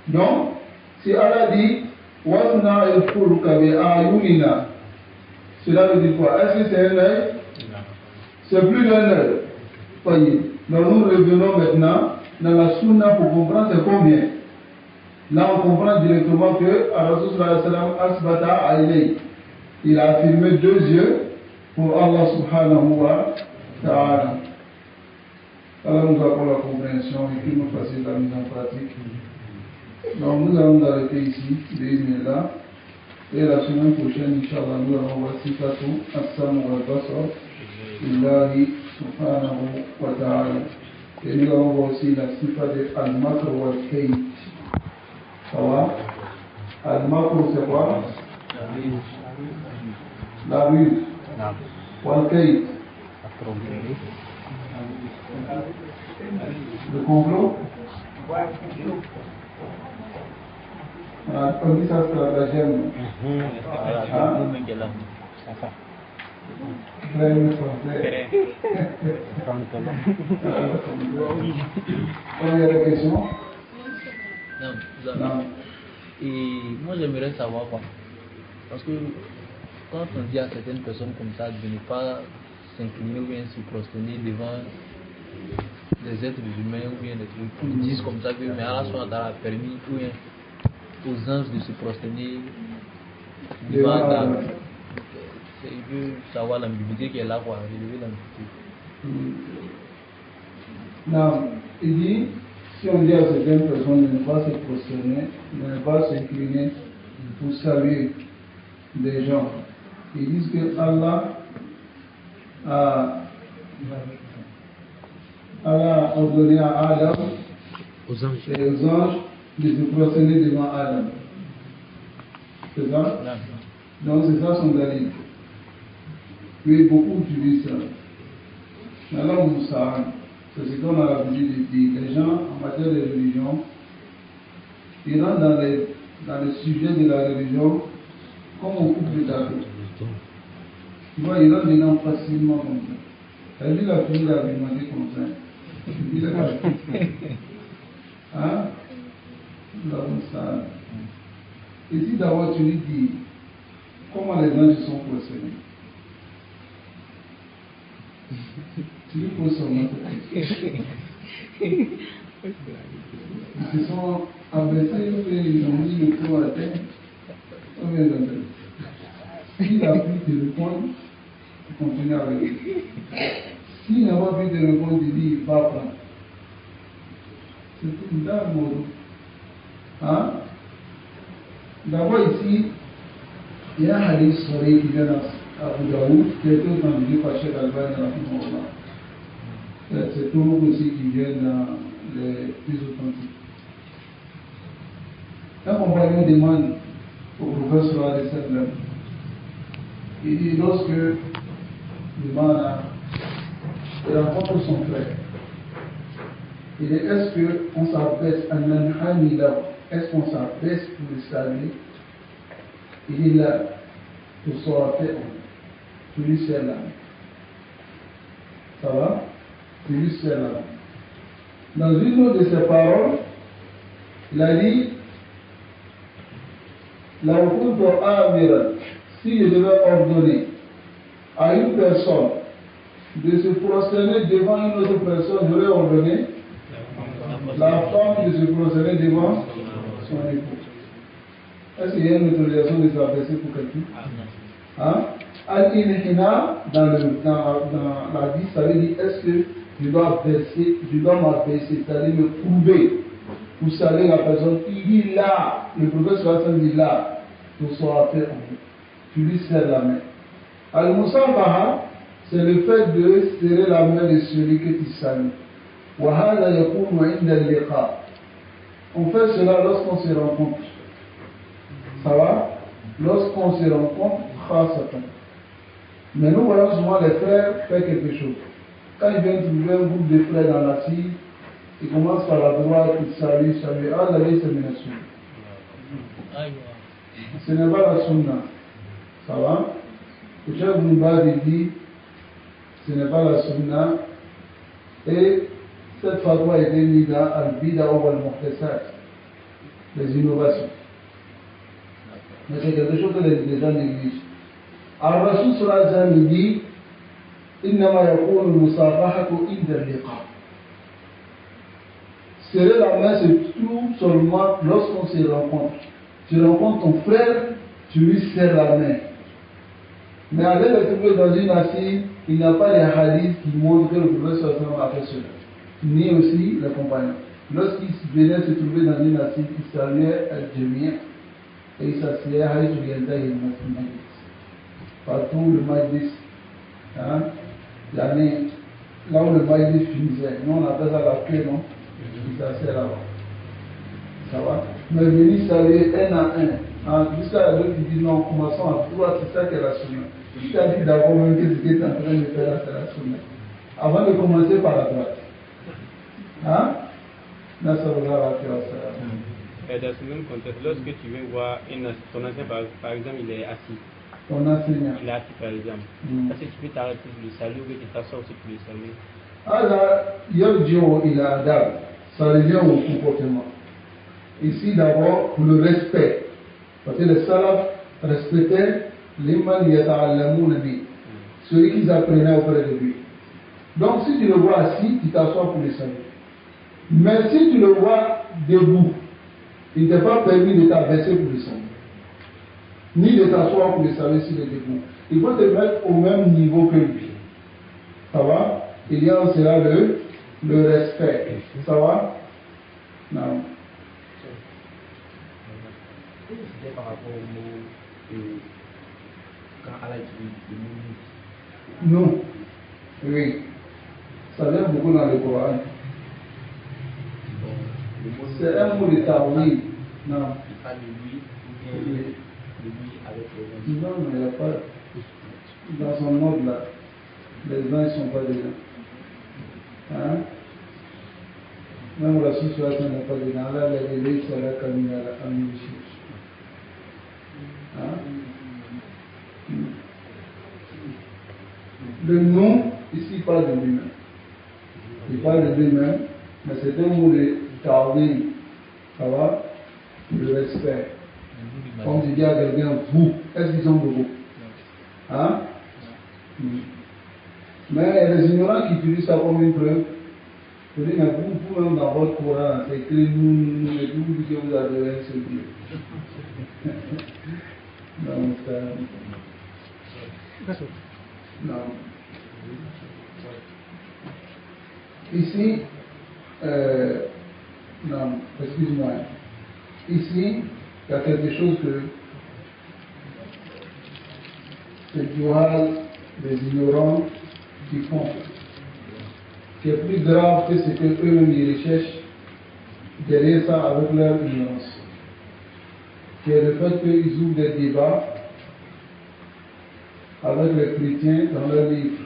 Donc, si Allah dit Wasna el-Fulka bi ayunina, cela veut dire quoi? Est-ce que c'est un œil? C'est plus d'un œil. Voyez. Donc nous revenons maintenant dans la sunna pour comprendre c'est combien. Là on comprend directement que Rasul sallallahu alayhi wa sallam asbata alayhi. Il a affirmé deux yeux pour Allah subhanahu wa ta'ala. Alors nous avons la compréhension et qu'il nous facilite la mise en pratique. Donc nous allons arrêter ici, bismillah. Et la semaine prochaine, Inch'Allah, nous allons voir Sifatu As-Sam wal-Basar Illahi subhanahu wa ta'ala. Et nous allons voir aussi la Sifa de Al-Makr wal-Kayt. Ça va? Al-Makr c'est quoi? La ruse. Wal-Kayt. Le complot? On dit ça stratagème. Il y a des questions? Non. Et moi j'aimerais savoir quoi. Parce que quand on dit à certaines personnes comme ça de ne pas s'incliner ou bien se prosterner devant des êtres humains ou bien des trucs, ils disent comme ça que mais Allah a permis ou bien aux anges de se prosterner devant Allah. Il veut savoir l'ambiguïté qui est là, quoi, relever l'ambiguïté. Non, il dit, si on dit à certaines personnes de ne pas se prosterner, de ne pas s'incliner pour saluer des gens, ils disent que Allah a ordonné à Adam et aux anges de se prosterner devant Adam. C'est ça? Donc c'est ça son dalil. Oui, beaucoup utilisent ça. Mais là, on c'est ce qu'on a l'habitude de dire. Les gens, en matière de religion, ils rentrent dans les sujets de la religion comme on coupe le tapis. Tu vois, ils rentrent dedans facilement comme ça. Elle dit la fille d'argumenter comme ça. Il dit la hein? Là, on ici, d'abord, tu lui dis comment les anges sont procédés. Tu lui poses son nom. Ils se sont abaissés et ils ont mis le cou à terre. Combien d'années? S'il a pu te répondre, tu continues avec lui. S'il n'a pas pu te répondre, il dit il va prendre. C'est une dame, hein? D'abord ici, il y a un hadith soirée qui vient à Abu Daoud, qui a été entendu par Cheikh Al-Bani. C'est tout aussi qui vient dans les plus authentiques. Un compagnon demande au prophète sallallahu alayhi wa sallam, il dit lorsque le man il rencontre son frère, il dit est-ce qu'on s'abaisse à Nanhamila, est-ce qu'on s'abaisse pour le saluer? Il dit là, pour sortir, tu lui serres la main. Ça va? Tu lui serres la main. Dans une autre de ses paroles, il a dit la route amira, si je devais ordonner à une personne de se prosterner devant une autre personne, j'aurais ordonné La femme de se prosterner devant son époux. Est-ce qu'il y a une autorisation de s'abaisser pour quelqu'un? Hein? Al-Inhina, dans la vie, ça veut dire est-ce que je dois m'abaisser, c'est-à-dire me courber pour saluer la personne. Il dit là, le professeur Hassan dit là, pour soit fait en vous. Tu lui serres la main. Al-Musabaha, c'est le fait de serrer la main de celui que tu salues. وَهَذَا يَكُونُ عِنْدَ اللِّقَاءِ. On fait cela lorsqu'on se rencontre. Ça va? Lorsqu'on se rencontre, khasatan. Mais nous voyons souvent les frères faire quelque chose. Quand ils viennent trouver un groupe de frères dans l'assise, ils commencent par la droite, ils saluent. Ah, la vie, c'est une sunna. Ce n'est pas la sunna. Ça va? Le chef Boubadi dit, ce n'est pas la sunna. Et cette fatwa a été mise dans Al-Bida ou Al-Muhtasat, les innovations. Mais c'est quelque chose que les gens négligent. Al-Rasul sallallahu alayhi wa sallam dit إنما يكون المصافحة عند اللقاء. Serrer la main, c'est tout seulement lorsqu'on se rencontre. Tu rencontres ton frère, tu lui serres la main. Mais aller le trouver dans une assise, il n'y a pas de hadith qui montre que le professeur a fait cela. Ni aussi les compagnons. Lorsqu'ils venaient se trouver dans une assise, ils saluaient Al-Jamia et ils s'asseyaient à Yusriyantahi al-Masjid. Partout le Majlis, hein, l'année, là où le Majlis finissait, nous on appelle ça la queue, non? Ils s'asseyaient là-bas. Ça va? Mais venir saluer un à un, hein, jusqu'à la d'autres qui disent non, commençons à pouvoir, c'est ça qui est la sunna. Qui t'a dit d'abord même que ce qui est en train de faire là, c'est la sunna? Avant de commencer par la droite. Hein? Dans ce même contexte, lorsque tu viens voir ton enseignant, par exemple, il est assis. Ton enseignant. Il est assis, par exemple. Est-ce que tu peux t'arrêter pour le saluer ou que tu t'assois aussi pour le saluer? Ah là, il a adab. Ça revient au comportement. Ici, d'abord, pour le respect. Parce que les salafs respectaient l'imam yata'allamouna bi, celui qu'ils apprenaient auprès de lui. Donc, si tu le vois assis, tu t'assois pour le saluer. Mais si tu le vois debout, il ne t'est pas permis de t'abaisser pour le saluer, ni de t'asseoir pour le saluer s'il est debout. Il faut te mettre au même niveau que lui. Ça va? Il y a en cela le respect. Ça va? Non. C'était par rapport au mot quand Allah utilise le mot. Non. Oui. Ça vient beaucoup dans le Coran. C'est un mot de ta'wil. Non. Il parle de lui ou bien de lui avec les gens. Non, mais il n'y a pas. Dans son mode là, les gens ne sont pas dedans. Hein? Même la situation n'est pas dedans. Allah a dit c'est la camina, la famille du chef. Le nom, ici, parle de lui-même. Il parle de lui-même, mais c'est un mot de ta'wil. Ça va? Le respect. Comme tu dis à quelqu'un, vous, est-ce qu'ils sont beaucoup? Hein? Mais il y a des ignorants qui utilisent ça comme une preuve. Je dis, mais vous-même dans votre Coran, c'est écrit nous, et vous dites que vous adorez un seul Dieu. Non, non. Ici, non, excuse-moi. Ici, il y a quelque chose que c'est du hal des ignorants qui font, qui est plus grave que ce qu'eux-mêmes ils recherchent derrière ça avec leur ignorance. Qui est le fait qu'ils ouvrent des débats avec les chrétiens dans leurs livres.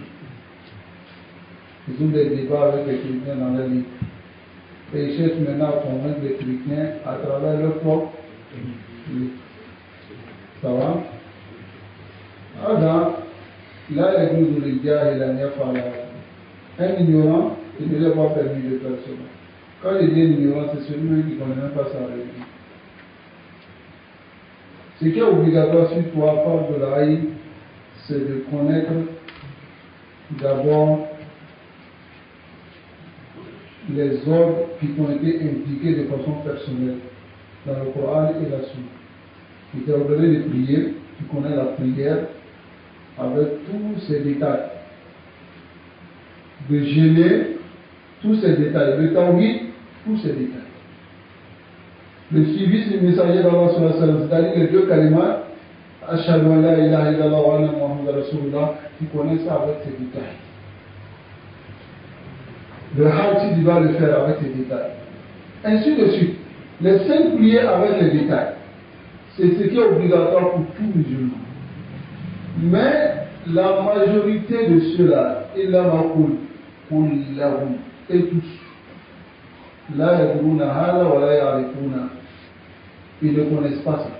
Ils ouvrent des débats avec les chrétiens dans leurs livres. Et ils cherchent maintenant à convaincre les chrétiens à travers leur propre livre. Ça va? Alors, là, il y a des gens et la un ignorant, il ne lui a pas permis de faire cela. Quand il dit ignorant, c'est celui qui ne connaît même pas sa religion. Ce qui est obligatoire sur toi, par de la haïe, c'est de connaître d'abord les ordres qui ont été indiqués de façon personnelle dans le Coran et la Sunna. Il t'a ordonné de prier, tu connais la prière avec tous ses détails. De jeûner, tous ces détails. Le tawhid, tous ces détails. Le suivi du messager d'Allah, c'est-à-dire les deux kalimats, Ashhadu an la ilaha illallah wa anna Muhammadan Rasulullah, tu connais ça avec ces détails. Le hajj, tu dois le faire avec ces détails. Ainsi de suite. Les 5 prières avec les détails. C'est ce qui est obligatoire pour tout musulman. Mais la majorité de ceux-là, et tous, la yadruna hala wa la yarifuna, ils ne connaissent pas ça.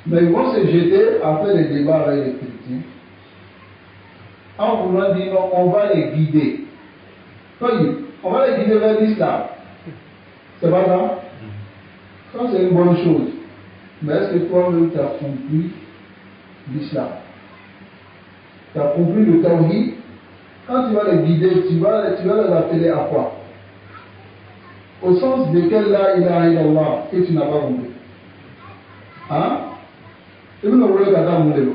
Mais ils vont se jeter à faire des débats avec les chrétiens en voulant dire non, on va les guider. On va les guider vers l'islam. C'est pas ça? Ça c'est une bonne chose. Mais est-ce que toi-même tu as compris l'islam? Tu as compris le tawhid? Quand tu vas les guider, tu vas les appeler à quoi? Au sens de quel la ilaha illallah que tu n'as pas compris. Hein? Et vous ne voulez pas t'amuler.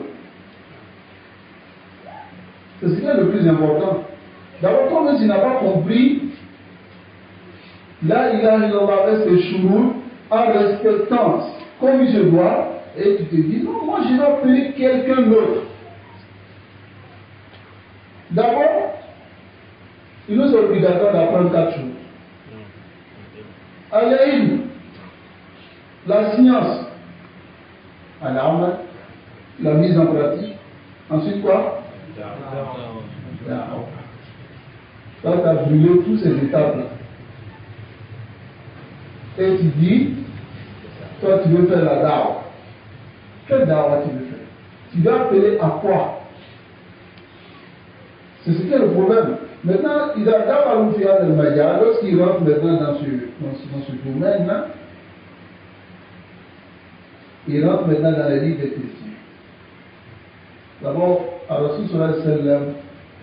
C'est ce qui est le plus important. D'abord, toi-même, tu n'as pas compris la ilaha illallah avec ses chouroutes en respectant comme il se doit, et tu te dis non, moi je vais appeler quelqu'un d'autre. D'abord, il nous est obligatoire d'apprendre 4 choses. Al-ilm, la science, al-amal, la mise en pratique. Ensuite quoi? Là, tu as brûlé tous ces étapes-là. Et tu dis, toi tu veux faire la dawa. Quelle dawa tu veux faire? Tu vas appeler à quoi? C'est ce qui est le problème. Maintenant, il a dawa l'oufia de Maya, lorsqu'il rentre maintenant dans ce domaine-là, il rentre maintenant dans les livres des chrétiens. D'abord, Rasul sallallahu alayhi wa sallam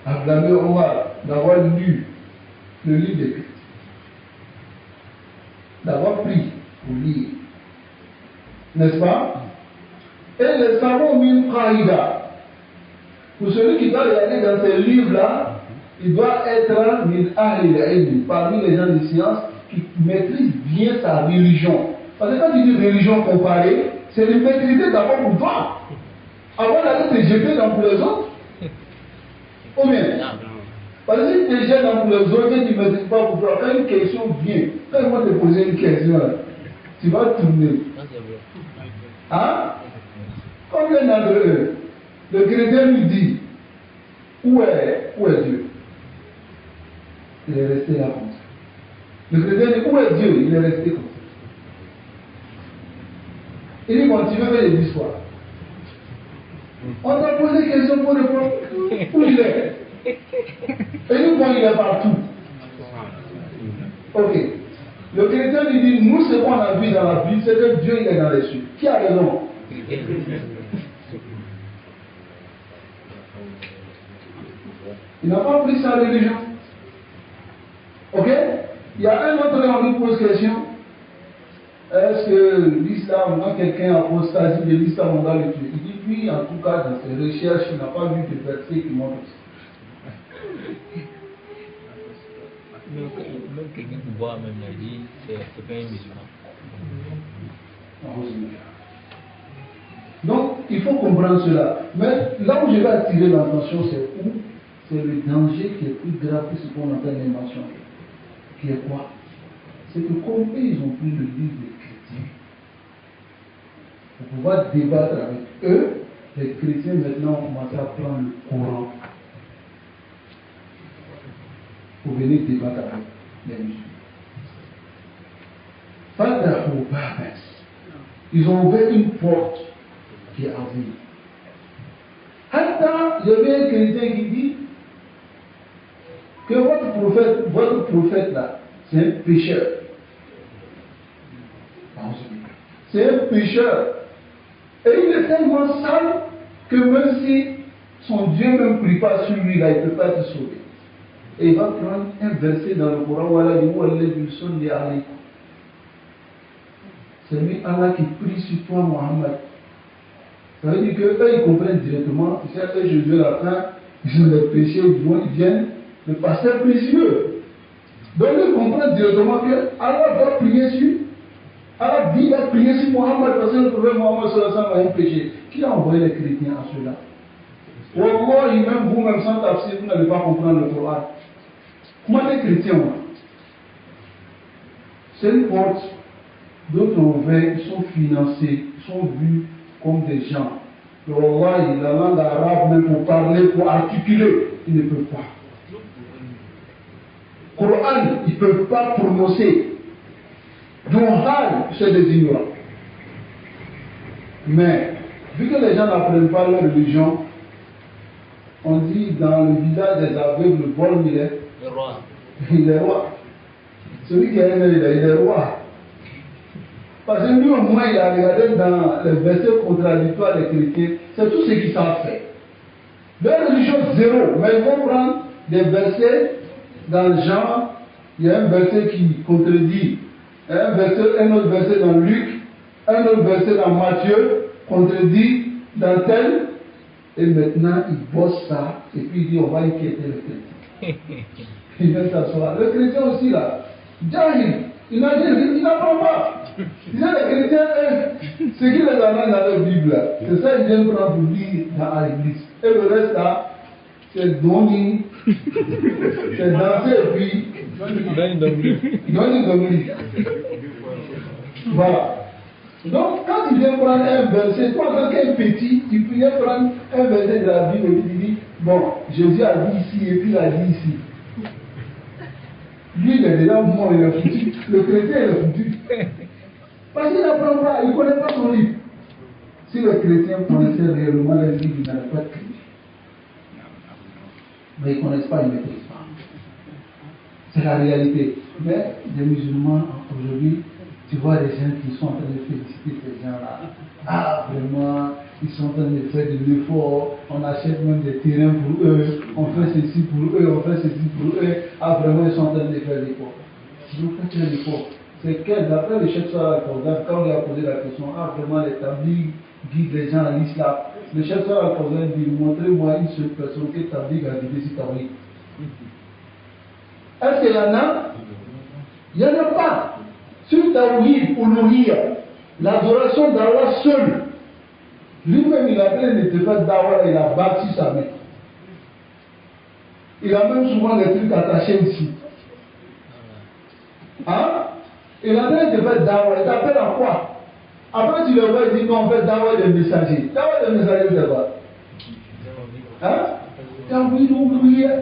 a blâmé Omar d'avoir lu le livre des chrétiens, d'avoir pris pour lire, n'est-ce pas? Et les savants ont mis une qaïda. Pour celui qui doit regarder dans ces livres-là, il doit être min ahli al-ilm, parmi les gens de science qui maîtrisent bien sa religion. Parce que quand tu dis religion comparée, c'est de maîtriser d'abord pour toi, avant d'aller te jeter dans pour les autres. Ou bien, parce que si tu te jettes dans pour les autres et tu ne maîtrises pas pour toi, quand une question vient, quand ils vont te poser une question, tu vas tourner. Hein? Comme l'un d'entre eux, le chrétien lui dit, où est Dieu? Il est resté là comme ça. Le chrétien dit, où est Dieu? Il est resté comme ça. Il dit, continue avec les histoires. On t'a posé des questions pour répondre. Où il est? Et nous, bon, il est partout. Ok. Le chrétien lui dit, nous, ce qu'on a vu dans la Bible, c'est que Dieu, il est dans les cieux. Qui a raison? Il n'a pas pris sa religion. Ok? Il y a un autre qui nous pose question. Est-ce que l'islam, quand quelqu'un apostasie de l'islam, on va le tuer? Il dit oui, en tout cas, dans ses recherches, il n'a pas vu de verset qui montre ça. Même quelqu'un qui voit même la dit, c'est pas un musulman. Donc, il faut comprendre cela. Mais là où je vais attirer l'attention, c'est où? C'est le danger qui est plus grave que ce qu'on entend les mentions. Qui est quoi? C'est que comme eux, ils ont pris le livre des chrétiens, pour pouvoir débattre avec eux, les chrétiens maintenant ont commencé à prendre le Coran pour venir débattre avec les musulmans. Ils ont ouvert une porte qui est à venir. Hatta, il y avait un chrétien qui dit que votre prophète là, c'est un pécheur. C'est un pécheur. Et il est tellement sale que même si son Dieu ne prie pas sur lui, là, il ne peut pas être sauvé. Et il va prendre un verset dans le Coran où Allah dit c'est lui Allah qui prie sur toi, Mohammed. Ça veut dire qu'eux, ils comprennent directement. Ils savent que Jésus à la fin, ils ont les péchés, ils viennent, le pasteur précieux. Donc ils comprennent directement que Allah doit prier sur. Allah dit, il va prier sur Mohammed parce que le prophète Mohammed a un péché. Qui a envoyé les chrétiens à cela? Pourquoi, même vous-même sans tafsir, vous n'allez pas comprendre le Coran? Comment les chrétiens, c'est une porte. D'autres veillent, sont financés, sont vus comme des gens. Le Wallahi, la langue arabe, même pour parler, pour articuler, ils ne peuvent pas. Coran, ils ne peuvent pas prononcer. Donc, c'est des ignorants. Mais, vu que les gens n'apprennent pas leur religion, on dit dans le village des aveugles, le bon, il est roi. Il est roi. Celui qui a un œil, il est roi. Parce que lui, au moins, il a regardé dans les versets contradictoires des chrétiens, c'est tout ce qu'ils savent faire. Leur religion, zéro. Mais ils vont prendre des versets dans le genre, il y a un verset qui contredit, un autre verset dans Luc, un autre verset dans Matthieu, contredit dans tel, et maintenant, ils bossent ça, et puis ils disent, on va inquiéter le chrétien. Il vient s'asseoir. Le chrétien aussi, là, Jahil, il n'apprend pas. Ils disent les chrétiens, ce qui les amène dans leur Bible, c'est ça qu'ils viennent prendre pour lire dans l'église. Et le reste là, c'est donner, c'est danser et puis donner. Voilà. Donc, quand il vient prendre un verset, toi, quand tu es petit, tu peux prendre un verset de la Bible et tu dis, bon, Jésus a dit ici et puis il a dit ici. Lui, il est déjà mort, il est foutu. Le chrétien, il est foutu. Parce qu'il n'apprend pas, il ne connaît pas son livre. Si le chrétien connaissait réellement le livre, il n'aurait pas de Christ. Mais ils ne connaissent pas, ils ne maîtrisent pas. C'est la réalité. Mais les musulmans, aujourd'hui, tu vois des gens qui sont en train de féliciter ces gens-là. Ah, vraiment, ils sont en train de faire de l'effort. On achète même des terrains pour eux. On fait ceci pour eux, on fait ceci pour eux. Ah, vraiment, ils sont en train de faire l'effort. Si vous faites l'effort, c'est que d'après le chef Sarah Al-Fawzan, quand on lui a posé la question, ah, vraiment, les tabligh guident les gens à l'islam. Le chef Sarah Al-Fawzan dit, montrez-moi une seule personne que tabligh a guidé si tabligh. Est-ce qu'il y en a? Il n'y en a pas. Sur Tawhid, Uluhiyya, l'adoration d'Allah seul. Lui-même, il a train de te faire d'Allah, il a bâti sa main. Il a même souvent des trucs attachés ici. Hein? Il a train de te faire d'Allah, il t'appelle à quoi? Après, tu le vois, il dit non, on fait d'Allah des messagers. D'Allah des messagers, c'est quoi? Hein? Tawhid, Uluhiyya.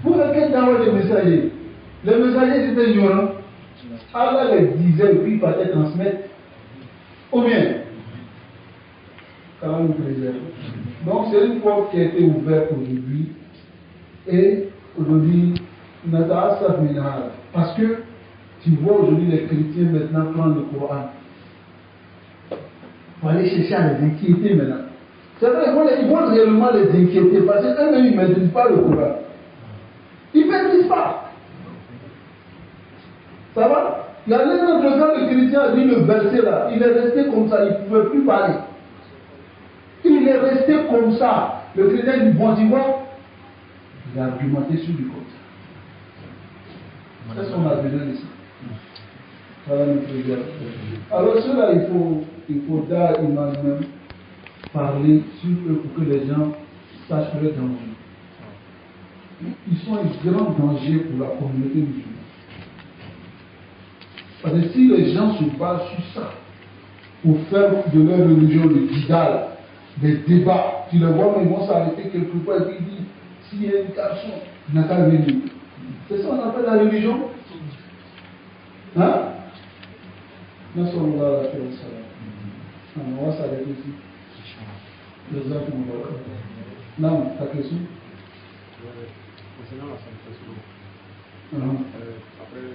Pour lequel d'Allah des messagers? Les messagers, c'était ignorant. Allah les disait et puis il fallait transmettre au bien. Quand nous préserve. Donc c'est une porte qui a été ouverte aujourd'hui. Et aujourd'hui, parce que tu vois aujourd'hui les chrétiens maintenant prendre le Coran. Il faut aller chercher à les inquiéter maintenant. C'est vrai, ils vont réellement les inquiéter parce qu'eux-mêmes ils ne maîtrisent pas le Coran. Ils ne maîtrisent pas. Ça va? Il y a un autre quand le chrétien a dit le verset là, il est resté comme ça, il ne pouvait plus parler. Il est resté comme ça. Le chrétien dit, bon, tu vois, il a argumenté sur lui comme ça. Qu'est-ce qu'on a besoin de ça? Ça va nous préserver. Alors cela, il faudra même parler sur eux pour que les gens sachent leur danger. Ils sont un grand danger pour la communauté musulmane. Parce que si les gens se basent sur ça, pour faire de leur religion le guidal, des débats, tu les vois, mais ils vont s'arrêter quelque part et puis ils disent, s'il y a une garçon, il n'a qu'à venir. C'est ça qu'on appelle la religion? Hein? Nous sommes là à la terre. On va s'arrêter ici. Non, ta question? Concernant la salutation, après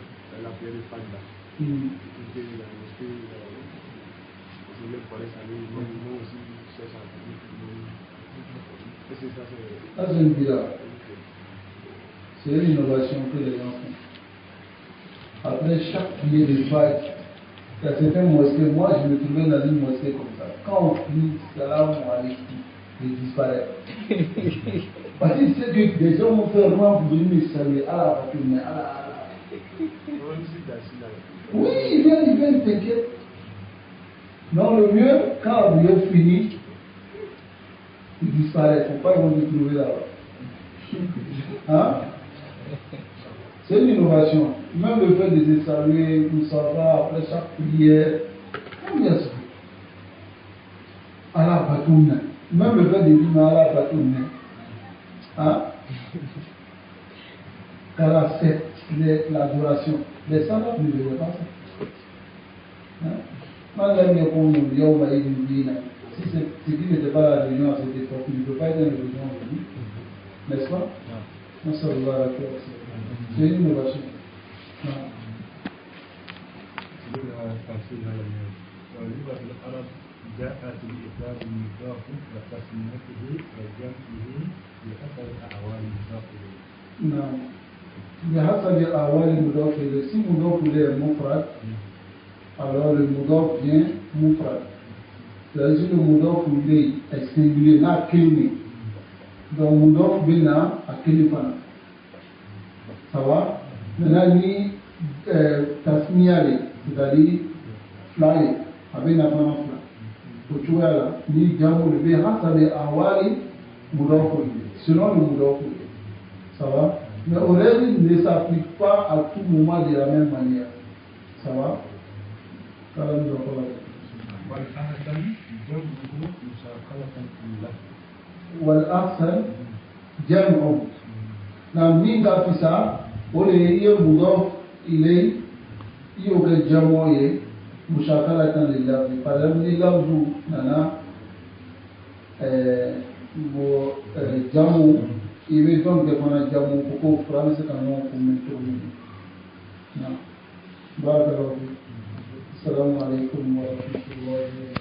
la prière de Fajr, je voulais parler salut, moi aussi, c'est ça. Ça, c'est une bid'a. C'est une innovation que les gens font. Après chaque prière de fête, il y a certaines mosquées, moi je me trouvais dans une mosquée comme ça. Quand on prie, salam alaykoum, il disparaît. Parce qu'il sait que des gens vont faire loin pour venir me saluer. Allah, mais Allah. Oui, il vient, t'inquiète. Non, le mieux, quand la prière finit, il disparaît. Il ne faut pas qu'ils vont se trouver là-bas. Hein? C'est une innovation. Même le fait de se saluer, tout ça va, après chaque prière, combien ça? Allah Batouna. Même le fait de dire Allah Batouna. Hein? Car c'est l'adoration. Les salafs ne faisaient pas ça. Hein? Si ce qui n'était pas la religion à cette époque, il ne peut pas être une religion aujourd'hui. N'est-ce pas? C'est une innovation. جاءت بإطلاق المضاف وتسميته وجمعه بحسب أعوان المضاف إليه. نعم. بحسب أعوان المضاف إليه. Si المضاف إليه est mufrad, alors le mudaf vient mufrad. C'est-à-dire le mudaf إليه est singulier, n'a kelime. Donc mudaf bina a kelifana. Ça va? Maintenant ni tasmiyale, c'est-à-dire fly, avec la fana fly. Kuchuala ni jambo le hasabi awali mudaf إليه. Selon le mudaf إليه. Ça va? Mais Aurélie ne s'applique pas à tout moment de la même manière. Ça va? والأحسن جمعه مشاكلة له. والأحسن جمع. نعم مين قال في ساعة؟ وليه مضاف إليه يوجد جمعه مشاكلة لله. فلم للفظ ننا جمع إذا كان كمان جمع كوكو فرانسي كانوا كومنتورين. نعم. بارك الله فيك. السلام عليكم ورحمة الله وبركاته.